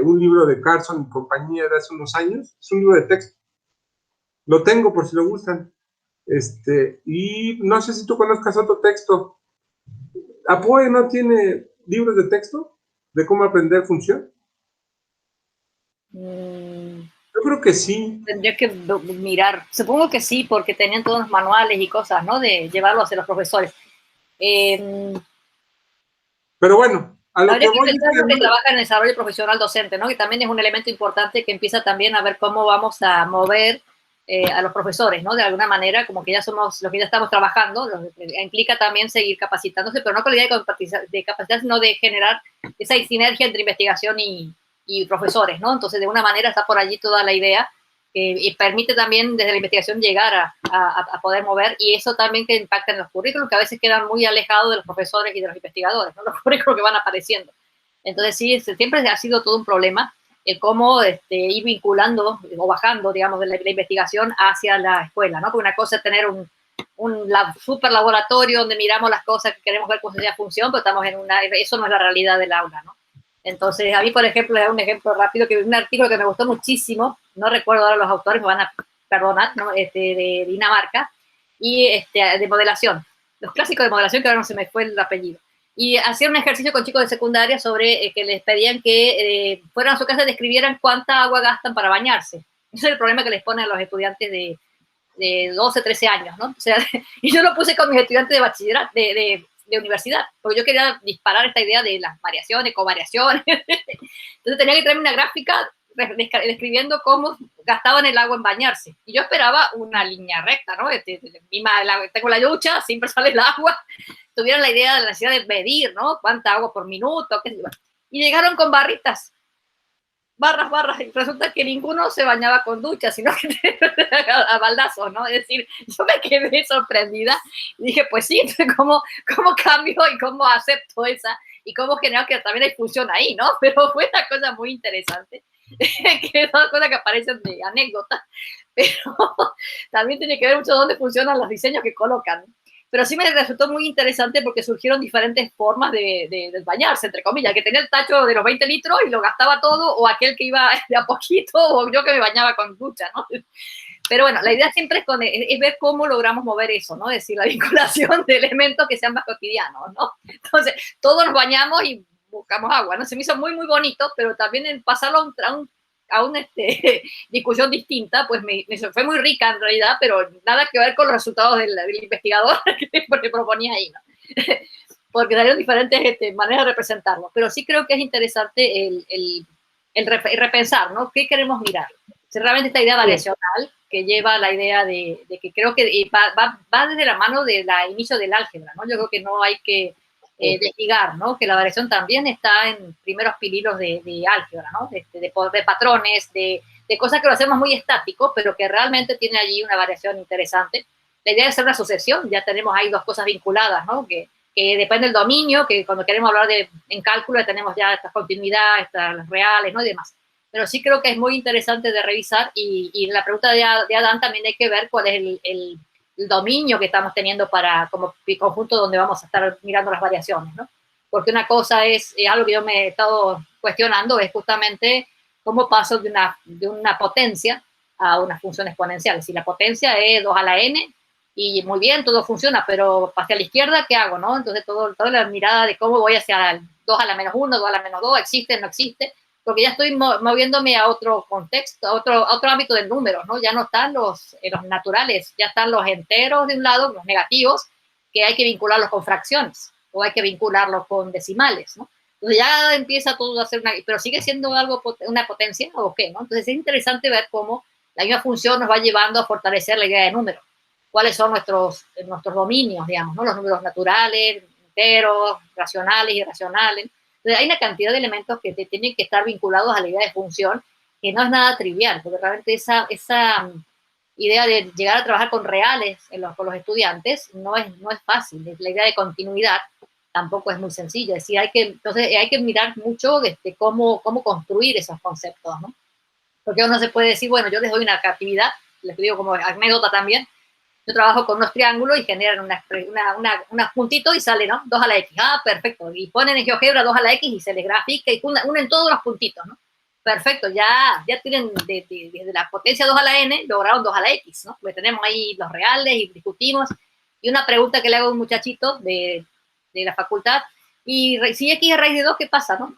un libro de Carson y compañía de hace unos años. Es un libro de texto. Lo tengo por si lo gustan. Y no sé si tú conozcas otro texto. ¿Apoe no tiene libros de texto de cómo aprender función? Yo creo que sí. Tendría que mirar. Supongo que sí, porque tenían todos los manuales y cosas, ¿no? De llevarlo hacia los profesores. Pero bueno, a lo que habría que voy pensar es que trabaja en el desarrollo profesional docente, ¿no? Que también es un elemento importante que empieza también a ver cómo vamos a mover a los profesores, ¿no? De alguna manera, como que ya somos los que ya estamos trabajando, implica también seguir capacitándose, pero no con la idea de capacitar, sino de generar esa sinergia entre investigación y profesores, ¿no? Entonces, de una manera está por allí toda la idea y permite también desde la investigación llegar a poder mover, y eso también que impacta en los currículos, que a veces quedan muy alejados de los profesores y de los investigadores, ¿no? Los currículos que van apareciendo. Entonces sí, siempre ha sido todo un problema el cómo ir vinculando o bajando, digamos, de la investigación hacia la escuela, ¿no? Porque una cosa es tener un super laboratorio donde miramos las cosas que queremos ver cómo se función, pero estamos eso no es la realidad del aula, ¿no? Entonces, a mí, por ejemplo, es un ejemplo rápido, que un artículo que me gustó muchísimo, no recuerdo ahora los autores, me van a perdonar, ¿no? De Dinamarca, y de modelación, los clásicos de modelación, que ahora no se me fue el apellido. Y hacían un ejercicio con chicos de secundaria sobre que les pedían que fueran a su casa y describieran cuánta agua gastan para bañarse. Ese es el problema que les ponen a los estudiantes de 12, 13 años, ¿no? O sea, y yo lo puse con mis estudiantes de bachillerato, de universidad, porque yo quería disparar esta idea de las variaciones, covariaciones. Entonces tenía que traerme una gráfica describiendo cómo gastaban el agua en bañarse. Y yo esperaba una línea recta, ¿no? Tengo la ducha, siempre sale el agua. Tuvieran la idea de la necesidad de medir, ¿no? Cuánta agua por minuto, qué sé yo. Y llegaron con barritas, barras, y resulta que ninguno se bañaba con ducha, sino que a baldazos, ¿no? Es decir, yo me quedé sorprendida y dije, pues sí, ¿cómo cambio y cómo acepto esa? Y cómo genero que también hay función ahí, ¿no? Pero fue una cosa muy interesante, que son cosas que aparecen de anécdota, pero también tiene que ver mucho dónde funcionan los diseños que colocan. Pero sí me resultó muy interesante porque surgieron diferentes formas de bañarse, entre comillas, que tenía el tacho de los 20 litros y lo gastaba todo, o aquel que iba de a poquito, o yo que me bañaba con ducha, ¿no? Pero bueno, la idea siempre es ver cómo logramos mover eso, ¿no? Es decir, la vinculación de elementos que sean más cotidianos, ¿no? Entonces, todos nos bañamos y buscamos agua, ¿no? Se me hizo muy, muy bonito, pero también en pasarlo a una discusión distinta, pues me fue muy rica en realidad, pero nada que ver con los resultados del investigador que proponía ahí, ¿no? Porque salieron diferentes maneras de representarlo, pero sí creo que es interesante el repensar, ¿no? ¿Qué queremos mirar? Si realmente esta idea variacional que lleva la idea de que creo que va desde la mano del inicio del álgebra, ¿no? Yo creo que no hay que desligar, ¿no? Que la variación también está en primeros pililos de álgebra, ¿no? De patrones, de cosas que lo hacemos muy estáticos, pero que realmente tiene allí una variación interesante. La idea de hacer una sucesión, ya tenemos ahí dos cosas vinculadas, ¿no? Que depende del dominio, que cuando queremos hablar en cálculo tenemos ya esta continuidad, estas reales, ¿no? Y demás. Pero sí creo que es muy interesante de revisar, y la pregunta de Adán también hay que ver cuál es el dominio que estamos teniendo como conjunto donde vamos a estar mirando las variaciones, ¿no? Porque una cosa es algo que yo me he estado cuestionando, es justamente cómo paso de una potencia a una función exponencial. Si la potencia es 2 a la n, y muy bien, todo funciona, pero hacia la izquierda, ¿qué hago, no? Entonces, toda la mirada de cómo voy hacia el 2 a la menos 1, 2 a la menos 2, existe, no existe, porque ya estoy moviéndome a otro contexto, a otro ámbito de números, ¿no? Ya no están los naturales, ya están los enteros de un lado, los negativos, que hay que vincularlos con fracciones, o hay que vincularlos con decimales, ¿no? Entonces ya empieza todo a ser pero sigue siendo algo, una potencia, ¿o qué, no? Entonces es interesante ver cómo la misma función nos va llevando a fortalecer la idea de números. ¿Cuáles son nuestros dominios, digamos, ¿no? Los números naturales, enteros, racionales, irracionales. Entonces hay una cantidad de elementos que tienen que estar vinculados a la idea de función, que no es nada trivial, porque realmente esa idea de llegar a trabajar con reales con los estudiantes no es fácil. La idea de continuidad tampoco es muy sencilla. Es decir, entonces hay que mirar mucho cómo construir esos conceptos, ¿no? Porque uno se puede decir, bueno, yo les doy una actividad, les digo como anécdota también, yo trabajo con unos triángulos y generan unos puntitos y sale, ¿no? 2 a la X. Ah, perfecto. Y ponen en GeoGebra 2 a la X y se les grafica y unen todos los puntitos, ¿no? Perfecto, ya tienen desde la potencia 2 a la N, lograron 2 a la X, ¿no? Porque tenemos ahí los reales y discutimos. Y una pregunta que le hago a un muchachito de la facultad, y si X es raíz de 2, ¿qué pasa, no?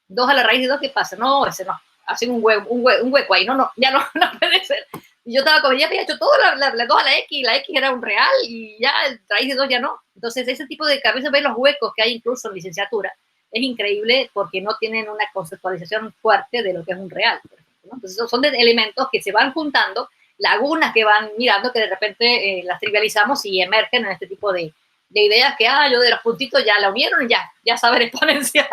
2 a la raíz de 2, ¿qué pasa? No, ese no. Hacen un hueco ahí, no, ya no puede ser. Y yo estaba como, ya había hecho todo, la 2 a la X era un real, y ya raíz de 2 ya no. Entonces, ese tipo de, a veces ver los huecos que hay incluso en licenciatura, es increíble porque no tienen una conceptualización fuerte de lo que es un real, por ejemplo, ¿no? Entonces, son elementos que se van juntando, lagunas que van mirando, que de repente las trivializamos y emergen en este tipo de ideas que, yo de los puntitos ya la unieron y ya saber exponencial.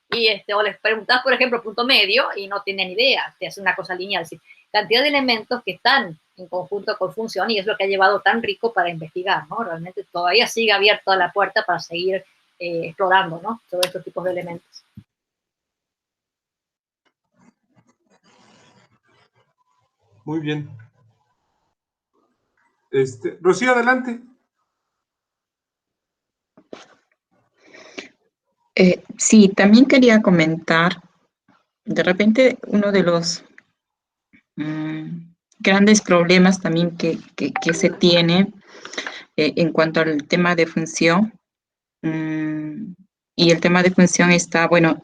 Y o les preguntas, por ejemplo, punto medio y no tienen idea, te hace una cosa lineal. ¿Sí? Cantidad de elementos que están en conjunto con función y es lo que ha llevado tan rico para investigar, ¿no? Realmente todavía sigue abierta la puerta para seguir explorando, ¿no? Todos estos tipos de elementos. Muy bien. Rocío, adelante. Sí, también quería comentar, de repente uno de los grandes problemas también que se tiene en cuanto al tema de función, y el tema de función está, bueno,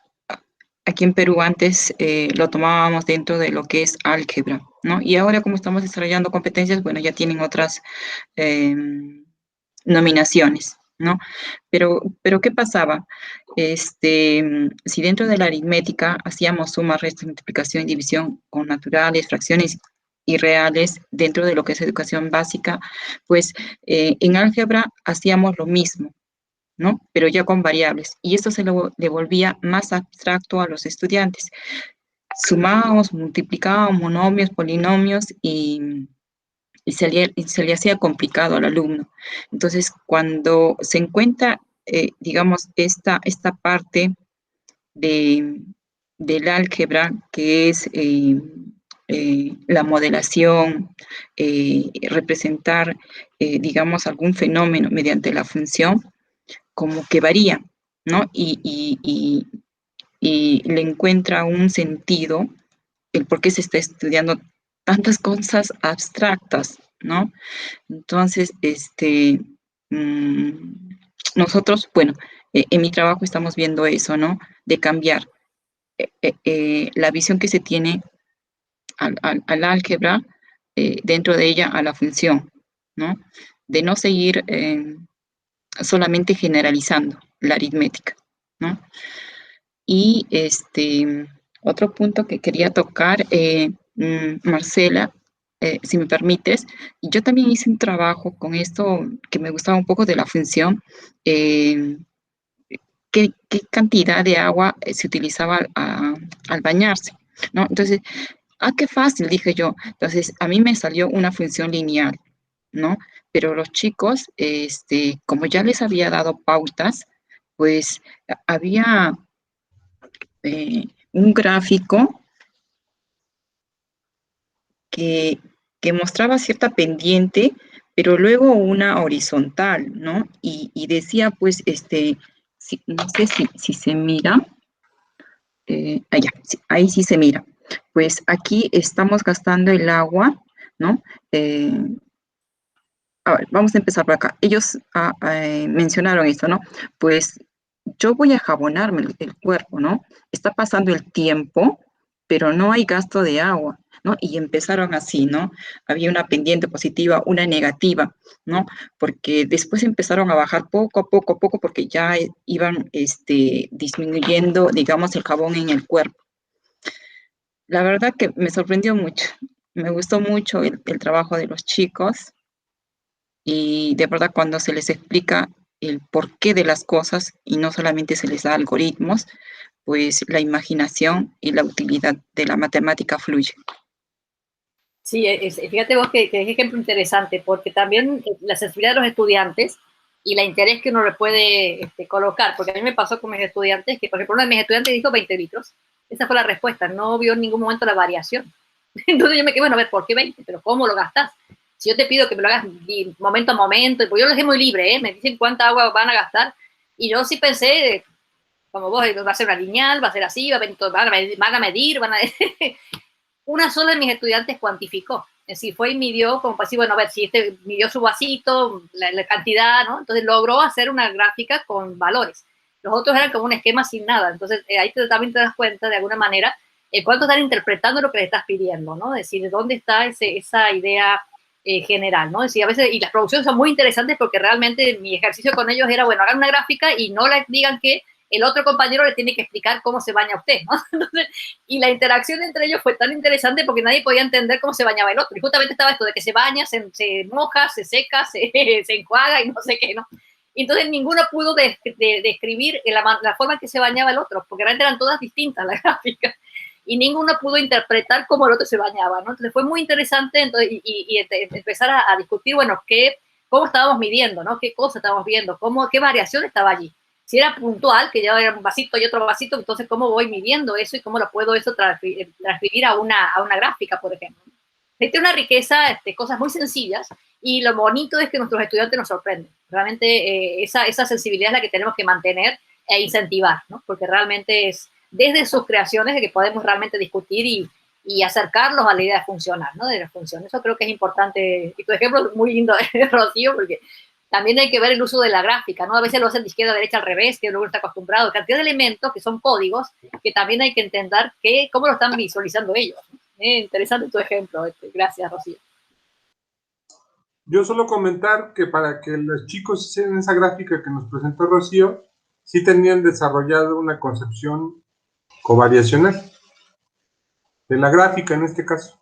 aquí en Perú antes lo tomábamos dentro de lo que es álgebra, ¿no? Y ahora como estamos desarrollando competencias, bueno, ya tienen otras nominaciones, ¿no? Pero ¿qué pasaba? Si dentro de la aritmética hacíamos suma, resta, multiplicación y división con naturales, fracciones y reales dentro de lo que es educación básica, pues en álgebra hacíamos lo mismo, ¿no? Pero ya con variables. Y esto se lo devolvía más abstracto a los estudiantes. Sumábamos, multiplicábamos monomios, polinomios y se le hacía complicado al alumno. Entonces, cuando se encuentra, digamos, esta parte del álgebra, que es la modelación, representar, digamos, algún fenómeno mediante la función, como que varía, ¿no? Y le encuentra un sentido el por qué se está estudiando tantas cosas abstractas, ¿no? Entonces, nosotros, bueno, en mi trabajo estamos viendo eso, ¿no? De cambiar la visión que se tiene al álgebra, dentro de ella a la función, ¿no? De no seguir solamente generalizando la aritmética, ¿no? Y otro punto que quería tocar, Marcela, si me permites, yo también hice un trabajo con esto que me gustaba un poco de la función, qué cantidad de agua se utilizaba al bañarse, ¿no? Entonces, qué fácil, dije yo. Entonces, a mí me salió una función lineal, ¿no? Pero los chicos, como ya les había dado pautas, pues había un gráfico que mostraba cierta pendiente, pero luego una horizontal, ¿no? Y decía, pues, no sé si se mira, allá, ahí sí se mira. Pues aquí estamos gastando el agua, ¿no? A ver, vamos a empezar por acá. Ellos mencionaron esto, ¿no? Pues yo voy a jabonarme el cuerpo, ¿no? Está pasando el tiempo, pero no hay gasto de agua, ¿no? Y empezaron así, ¿no? Había una pendiente positiva, una negativa, ¿no? Porque después empezaron a bajar poco a poco, porque ya iban disminuyendo, digamos, el jabón en el cuerpo. La verdad que me sorprendió mucho, me gustó mucho el trabajo de los chicos y de verdad cuando se les explica el porqué de las cosas y no solamente se les da algoritmos, pues la imaginación y la utilidad de la matemática fluye. Sí, fíjate vos que es ejemplo interesante, porque también la sensibilidad de los estudiantes y la interés que uno le puede colocar, porque a mí me pasó con mis estudiantes, que por ejemplo uno de mis estudiantes dijo 20 litros, esa fue la respuesta, no vio en ningún momento la variación. Entonces yo me quedé, bueno, a ver, ¿por qué 20? ¿Pero cómo lo gastas? Si yo te pido que me lo hagas momento a momento, pues yo lo dejé muy libre, me dicen cuánta agua van a gastar, y yo sí pensé, como vos, va a ser una lineal, va a ser así, van a medir, van a... Una sola de mis estudiantes cuantificó, es decir, fue y midió, como para decir, bueno, a ver, si midió su vasito, la cantidad, ¿no? Entonces logró hacer una gráfica con valores. Los otros eran como un esquema sin nada. Entonces ahí también te das cuenta, de alguna manera, cuánto están interpretando lo que le estás pidiendo, ¿no? Es decir, de dónde está esa idea general, ¿no? Es decir, a veces, y las producciones son muy interesantes porque realmente mi ejercicio con ellos era, bueno, hagan una gráfica y no les digan que el otro compañero le tiene que explicar cómo se baña usted, ¿no? Entonces, y la interacción entre ellos fue tan interesante porque nadie podía entender cómo se bañaba el otro. Y justamente estaba esto de que se baña, se moja, se seca, se enjuaga y no sé qué, ¿no? Y entonces ninguno pudo describir la forma en que se bañaba el otro, porque realmente eran todas distintas las gráficas. Y ninguno pudo interpretar cómo el otro se bañaba, ¿no? Entonces fue muy interesante empezar a discutir, bueno, cómo estábamos midiendo, ¿no? Qué cosa estábamos viendo, qué variación estaba allí. Si era puntual, que ya era un vasito y otro vasito, entonces cómo voy midiendo eso y cómo lo puedo eso transcribir a una gráfica, por ejemplo. Tiene una riqueza, cosas muy sencillas, y lo bonito es que nuestros estudiantes nos sorprenden. Realmente esa sensibilidad es la que tenemos que mantener e incentivar, ¿no? Porque realmente es desde sus creaciones de que podemos realmente discutir y acercarlos a la idea de funcionar, ¿no? De la función. Eso creo que es importante. Y tu ejemplo es muy lindo, Rocío, porque también hay que ver el uso de la gráfica, ¿no? A veces lo hacen de izquierda a derecha al revés, que luego está acostumbrado. Cantidad de elementos que son códigos que también hay que entender cómo lo están visualizando ellos. Interesante tu ejemplo. Gracias, Rocío. Yo solo comentar que para que los chicos hicieran esa gráfica que nos presentó Rocío, sí tenían desarrollado una concepción covariacional de la gráfica en este caso.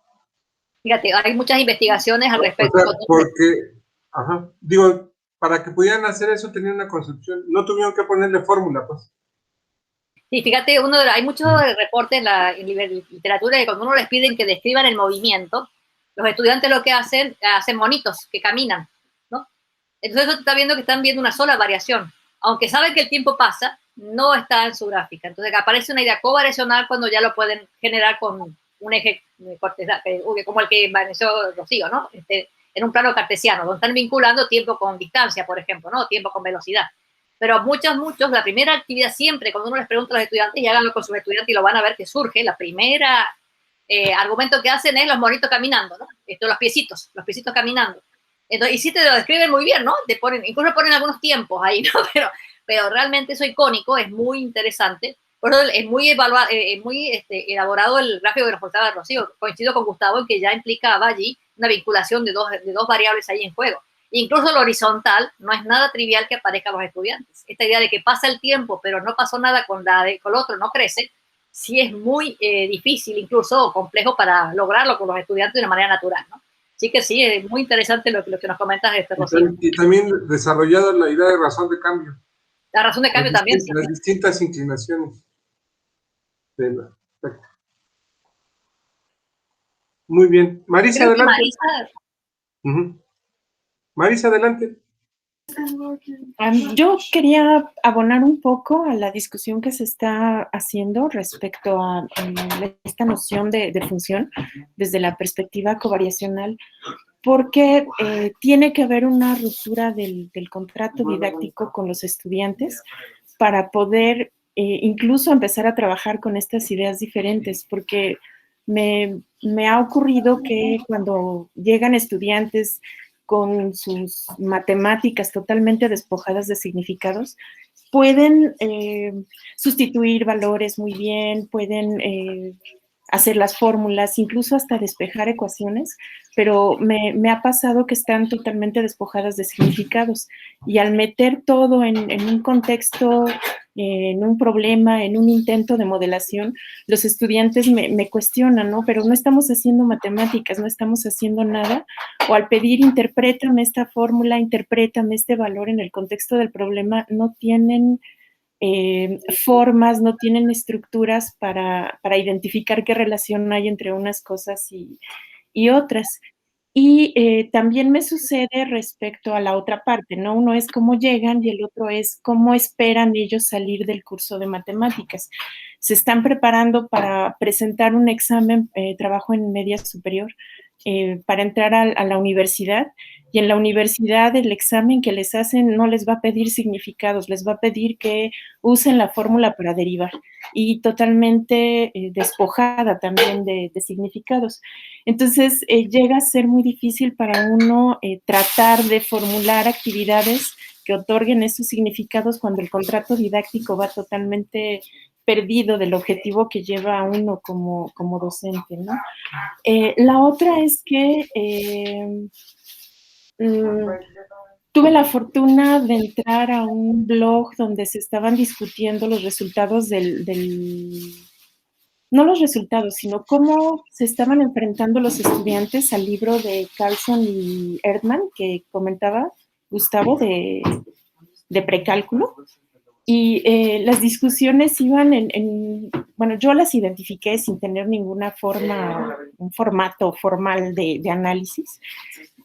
Fíjate, hay muchas investigaciones al respecto. O sea, porque, digo, para que pudieran hacer eso tenían una concepción, no tuvieron que ponerle fórmula, pues. Sí, fíjate, hay muchos reportes en la literatura que cuando uno les piden que describan el movimiento, los estudiantes lo que hacen monitos que caminan, ¿no? Entonces eso está viendo que están viendo una sola variación. Aunque saben que el tiempo pasa, no está en su gráfica. Entonces aparece una idea covariacional cuando ya lo pueden generar con un eje como el que maneció Rocío, ¿no? En un plano cartesiano, donde están vinculando tiempo con distancia, por ejemplo, ¿no? Tiempo con velocidad. Pero muchos, la primera actividad siempre, cuando uno les pregunta a los estudiantes, y háganlo con sus estudiantes y lo van a ver que surge, la primera argumento que hacen es los monitos caminando, ¿no? Los piecitos caminando. Entonces, y sí te lo describen muy bien, ¿no? Incluso ponen algunos tiempos ahí, ¿no? Pero realmente eso icónico es muy interesante. Por eso es muy elaborado el gráfico que nos mostraba Rocío. Coincido con Gustavo en que ya implicaba allí una vinculación de dos variables ahí en juego. Incluso lo horizontal no es nada trivial que aparezcan los estudiantes. Esta idea de que pasa el tiempo, pero no pasó nada con el otro, no crece, sí es muy difícil, incluso complejo para lograrlo con los estudiantes de una manera natural, ¿no? Así que sí, es muy interesante lo que nos comentas, Rocío. Y también desarrollado la idea de razón de cambio. La razón de cambio también. Las distintas inclinaciones de la espectro. Muy bien. Marisa, adelante. Marisa, adelante. Yo quería abonar un poco a la discusión que se está haciendo respecto a esta noción de función desde la perspectiva covariacional, porque tiene que haber una ruptura del contrato didáctico con los estudiantes para poder incluso empezar a trabajar con estas ideas diferentes, porque me ha ocurrido que cuando llegan estudiantes con sus matemáticas totalmente despojadas de significados, pueden sustituir valores muy bien, pueden hacer las fórmulas, incluso hasta despejar ecuaciones, pero me ha pasado que están totalmente despojadas de significados. Y al meter todo en un contexto, en un problema, en un intento de modelación, los estudiantes me cuestionan, ¿no? Pero no estamos haciendo matemáticas, no estamos haciendo nada. O al pedir, interprétame esta fórmula, interprétame este valor en el contexto del problema, no tienen formas, no tienen estructuras para identificar qué relación hay entre unas cosas y otras. Y también me sucede respecto a la otra parte, ¿no? Uno es cómo llegan y el otro es cómo esperan ellos salir del curso de matemáticas. Se están preparando para presentar un examen, trabajo en media superior, para entrar a la universidad, y en la universidad el examen que les hacen no les va a pedir significados, les va a pedir que usen la fórmula para derivar, y totalmente despojada también de significados. Entonces llega a ser muy difícil para uno tratar de formular actividades que otorguen esos significados cuando el contrato didáctico va totalmente perdido del objetivo que lleva a uno como docente, ¿no? La otra es que tuve la fortuna de entrar a un blog donde se estaban discutiendo los resultados no los resultados, sino cómo se estaban enfrentando los estudiantes al libro de Carlson y Erdmann, que comentaba Gustavo, de precálculo. Y las discusiones iban bueno, yo las identifiqué sin tener ninguna un formato formal de análisis,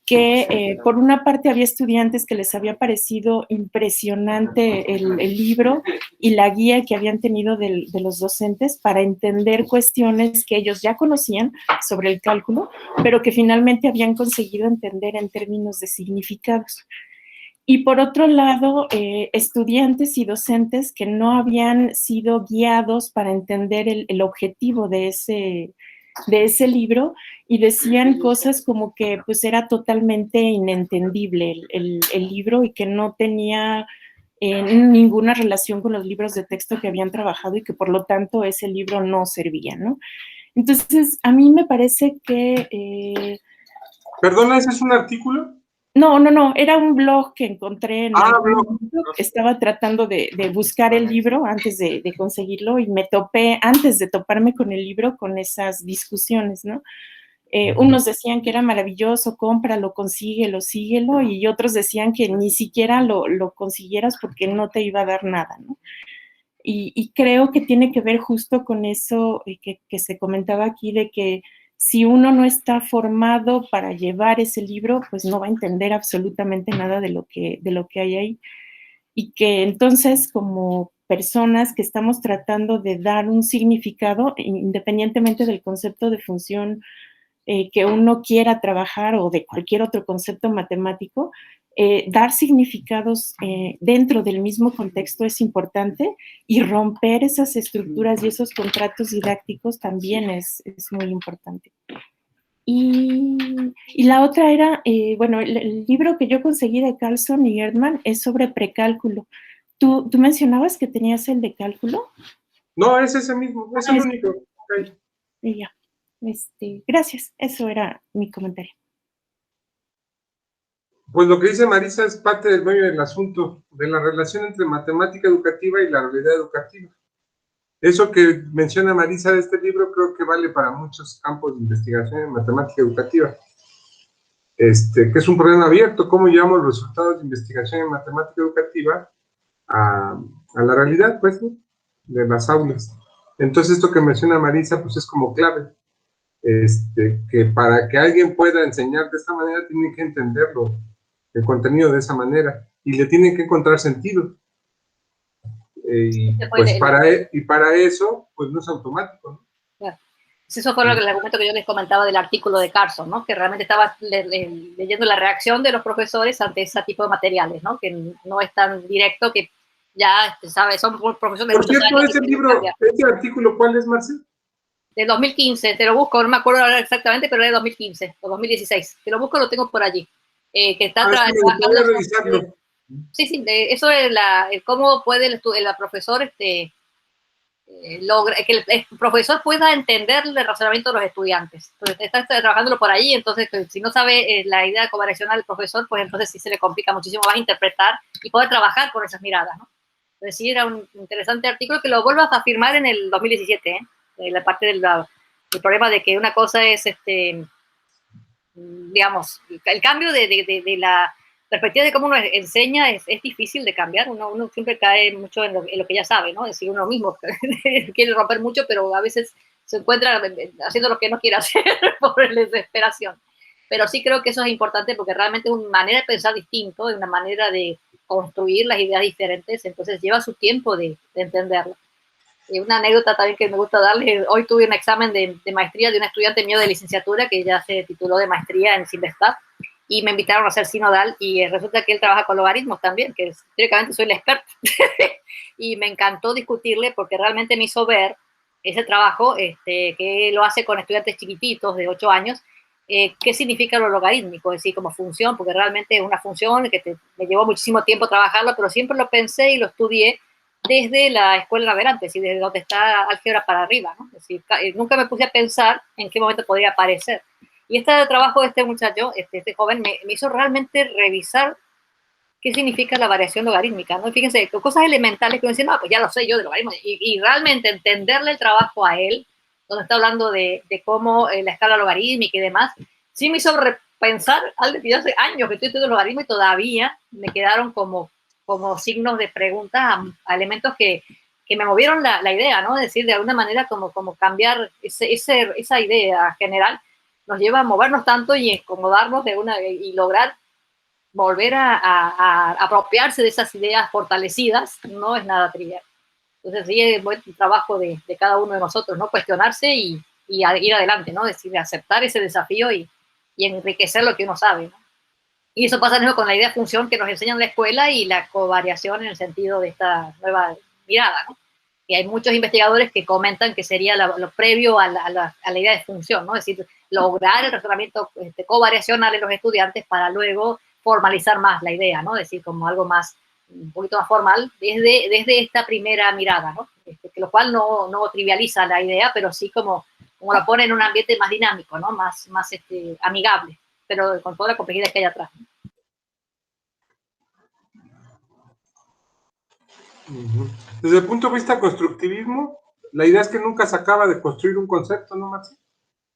que por una parte había estudiantes que les había parecido impresionante el libro y la guía que habían tenido de los docentes para entender cuestiones que ellos ya conocían sobre el cálculo, pero que finalmente habían conseguido entender en términos de significados. Y por otro lado, estudiantes y docentes que no habían sido guiados para entender el objetivo de ese libro, y decían cosas como que pues era totalmente inentendible el libro y que no tenía ninguna relación con los libros de texto que habían trabajado y que por lo tanto ese libro no servía, ¿no? Entonces, a mí me parece que... ¿Perdona, ese es un artículo? No, era un blog que encontré en estaba tratando de buscar el libro antes de conseguirlo, y me topé, antes de toparme con el libro, con esas discusiones, ¿no? Unos decían que era maravilloso, cómpralo, consíguelo, síguelo, y otros decían que ni siquiera lo consiguieras porque no te iba a dar nada, ¿no? Y creo que tiene que ver justo con eso que se comentaba aquí, de que si uno no está formado para llevar ese libro, pues no va a entender absolutamente nada de lo que hay ahí. Y que entonces, como personas que estamos tratando de dar un significado, independientemente del concepto de función que uno quiera trabajar o de cualquier otro concepto matemático, dar significados dentro del mismo contexto es importante, y romper esas estructuras y esos contratos didácticos también es muy importante. Y la otra era, bueno, el libro que yo conseguí de Carlson y Erdmann es sobre precálculo. ¿Tú mencionabas que tenías el de cálculo? No, es ese mismo, es el único. Okay. Y ya. Gracias, eso era mi comentario. Pues lo que dice Marisa es parte del medio del asunto, de la relación entre matemática educativa y la realidad educativa. Eso que menciona Marisa de este libro creo que vale para muchos campos de investigación en matemática educativa. Que es un problema abierto, cómo llevamos los resultados de investigación en matemática educativa a la realidad, pues, ¿no? De las aulas. Entonces esto que menciona Marisa, pues es como clave. Que para que alguien pueda enseñar de esta manera, tiene que entenderlo, el contenido de esa manera, y le tienen que encontrar sentido. Pues para eso, pues no es automático, ¿no? Claro. Eso fue el argumento que yo les comentaba del artículo de Carlson, ¿no? Que realmente estaba leyendo la reacción de los profesores ante ese tipo de materiales, ¿no? Que no es tan directo, que ya, ¿sabes? Son profesores de Por cierto, ese libro, este artículo, ¿cuál es, Marcel? De 2015, te lo busco, no me acuerdo ahora exactamente, pero era de 2015 o 2016. Te lo busco, lo tengo por allí. Que está voy a revisarlo. Sí, sí, eso es cómo puede el profesor logra que el profesor pueda entender el razonamiento de los estudiantes. Entonces, está trabajándolo por ahí, entonces, si no sabe la idea covariacional del profesor, pues entonces sí se le complica muchísimo más interpretar y poder trabajar con esas miradas, ¿no? Entonces, sí, era un interesante artículo que lo vuelvas a firmar en el 2017, la parte del problema de que una cosa es, digamos, el cambio de la perspectiva de cómo uno enseña es difícil de cambiar. Uno siempre cae mucho en lo que ya sabe, ¿no? Es decir, uno mismo quiere romper mucho, pero a veces se encuentra haciendo lo que no quiere hacer por la desesperación. Pero sí creo que eso es importante porque realmente es una manera de pensar distinto, es una manera de construir las ideas diferentes, entonces lleva su tiempo de entenderlo. Una anécdota también que me gusta darles, hoy tuve un examen de maestría de un estudiante mío de licenciatura que ya se tituló de maestría en Simvestab y me invitaron a hacer sinodal y resulta que él trabaja con logaritmos también, que teóricamente soy el experto. Y me encantó discutirle porque realmente me hizo ver ese trabajo que lo hace con estudiantes chiquititos de 8 años, qué significa lo logarítmico, es decir, como función, porque realmente es una función que me llevó muchísimo tiempo trabajarlo, pero siempre lo pensé y lo estudié desde la escuela en adelante, es decir, desde donde está álgebra para arriba, ¿no? Es decir, nunca me puse a pensar en qué momento podría aparecer. Y este trabajo de este muchacho, este joven, me hizo realmente revisar qué significa la variación logarítmica, ¿no? Fíjense, cosas elementales que uno dice, no, pues ya lo sé yo de logaritmos, y realmente entenderle el trabajo a él, donde está hablando de cómo la escala logarítmica y demás, sí me hizo repensar algo que ya hace años que estoy estudiando logaritmo y todavía me quedaron como signos de pregunta a elementos que me movieron la idea, ¿no? Es decir, de alguna manera como cambiar esa idea general nos lleva a movernos tanto y acomodarnos y lograr volver a apropiarse de esas ideas fortalecidas no es nada trivial. Entonces sí es buen trabajo de cada uno de nosotros, ¿no? Cuestionarse y ir adelante, ¿no? Es decir, aceptar ese desafío y enriquecer lo que uno sabe, ¿no? Y eso pasa mismo con la idea de función que nos enseñan en la escuela y la covariación en el sentido de esta nueva mirada, ¿no? Y hay muchos investigadores que comentan que sería lo previo a la idea de función, ¿no? Es decir, lograr el razonamiento covariacional en los estudiantes para luego formalizar más la idea, ¿no? Es decir, como algo más, un poquito más formal desde esta primera mirada, ¿no? Que lo cual no trivializa la idea, pero sí como la pone en un ambiente más dinámico, ¿no? Más amigable, pero con toda la complejidad que hay atrás. Desde el punto de vista constructivismo, la idea es que nunca se acaba de construir un concepto, ¿no, Marci?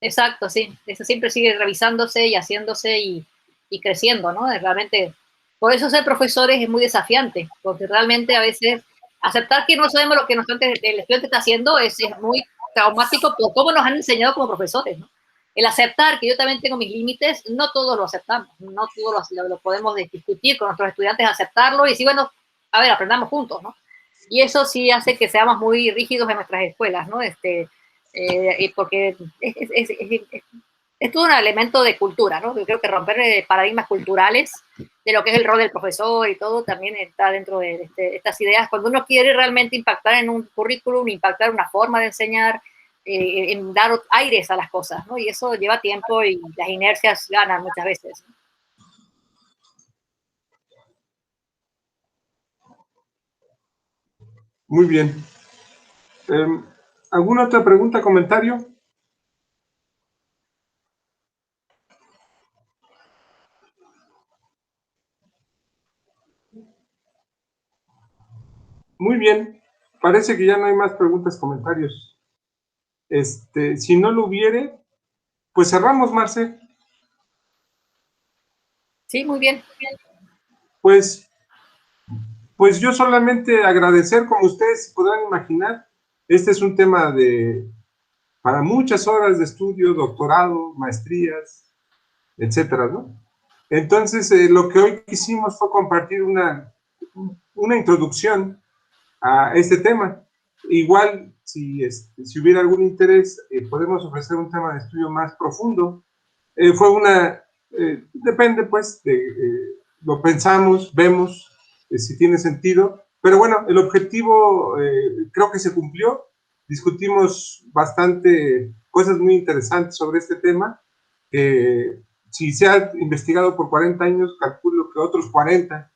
Exacto, sí. Eso siempre sigue revisándose y haciéndose y creciendo, ¿no? Realmente, por eso ser profesores es muy desafiante, porque realmente a veces aceptar que no sabemos lo que el estudiante está haciendo es muy traumático por cómo nos han enseñado como profesores, ¿no? El aceptar que yo también tengo mis límites, no todos lo aceptamos, no todos lo podemos discutir con nuestros estudiantes, aceptarlo y decir, bueno, a ver, aprendamos juntos, ¿no? Y eso sí hace que seamos muy rígidos en nuestras escuelas, ¿no? Porque es todo un elemento de cultura, ¿no? Yo creo que romper paradigmas culturales de lo que es el rol del profesor y todo también está dentro de estas ideas. Cuando uno quiere realmente impactar en un currículum, impactar una forma de enseñar, en dar aires a las cosas, ¿no? Y eso lleva tiempo y las inercias ganan muchas veces, ¿no? Muy bien. ¿Alguna otra pregunta, comentario? Muy bien. Parece que ya no hay más preguntas, comentarios. Si no lo hubiere, pues cerramos, Marce. Sí, muy bien. Pues yo solamente agradecer, como ustedes podrán imaginar, este es un tema para muchas horas de estudio, doctorado, maestrías, etcétera, ¿no? Entonces, lo que hoy quisimos fue compartir una introducción a este tema. Igual, si hubiera algún interés, podemos ofrecer un tema de estudio más profundo. Depende, pues, lo pensamos, vemos si tiene sentido. Pero bueno, el objetivo creo que se cumplió. Discutimos bastante cosas muy interesantes sobre este tema. Si se ha investigado por 40 años, calculo que otros 40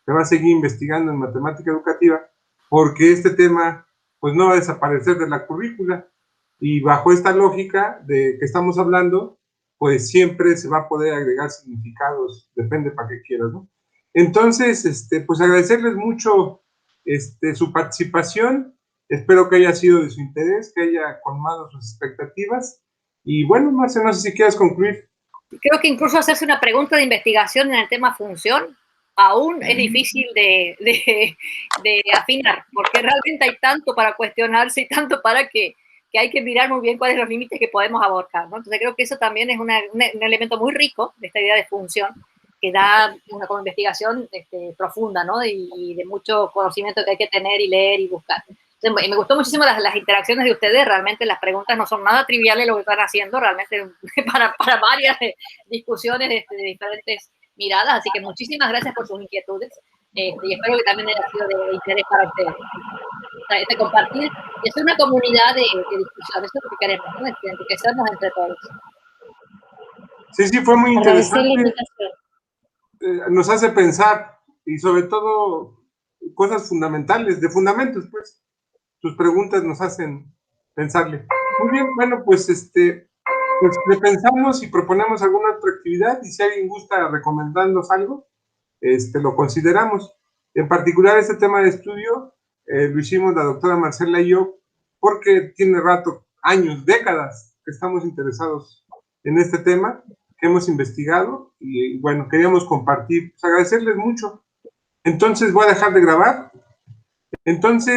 se va a seguir investigando en matemática educativa, porque este tema pues no va a desaparecer de la currícula, y bajo esta lógica de que estamos hablando, pues siempre se va a poder agregar significados, depende para qué quieras, ¿no? Entonces, pues agradecerles mucho su participación, espero que haya sido de su interés, que haya colmado sus expectativas, y bueno, Marce, no sé si quieres concluir. Creo que incluso hacerse una pregunta de investigación en el tema función aún es difícil de afinar, porque realmente hay tanto para cuestionarse y tanto para que hay que mirar muy bien cuáles son los límites que podemos abarcar, ¿no? Entonces creo que eso también es un elemento muy rico de esta idea de función, que da una como investigación profunda, ¿no? Y de mucho conocimiento que hay que tener y leer y buscar. Entonces, me gustó muchísimo las interacciones de ustedes, realmente las preguntas no son nada triviales lo que están haciendo, realmente para varias discusiones de diferentes miradas, así que muchísimas gracias por sus inquietudes y espero que también haya sido de interés para ustedes. O sea, compartir, es una comunidad de discusión, eso es lo que queremos, ¿no? Enriquecernos entre todos. Sí, fue muy interesante. Nos hace pensar, y sobre todo cosas fundamentales, de fundamentos, pues. Sus preguntas nos hacen pensarle. Muy bien, bueno, pues pues le pensamos y proponemos alguna otra actividad, y si alguien gusta recomendarnos algo, lo consideramos. En particular, este tema de estudio lo hicimos la doctora Marcela y yo, porque tiene rato, años, décadas, que estamos interesados en este tema, que hemos investigado, y bueno, queríamos compartir, pues agradecerles mucho. Entonces voy a dejar de grabar. Entonces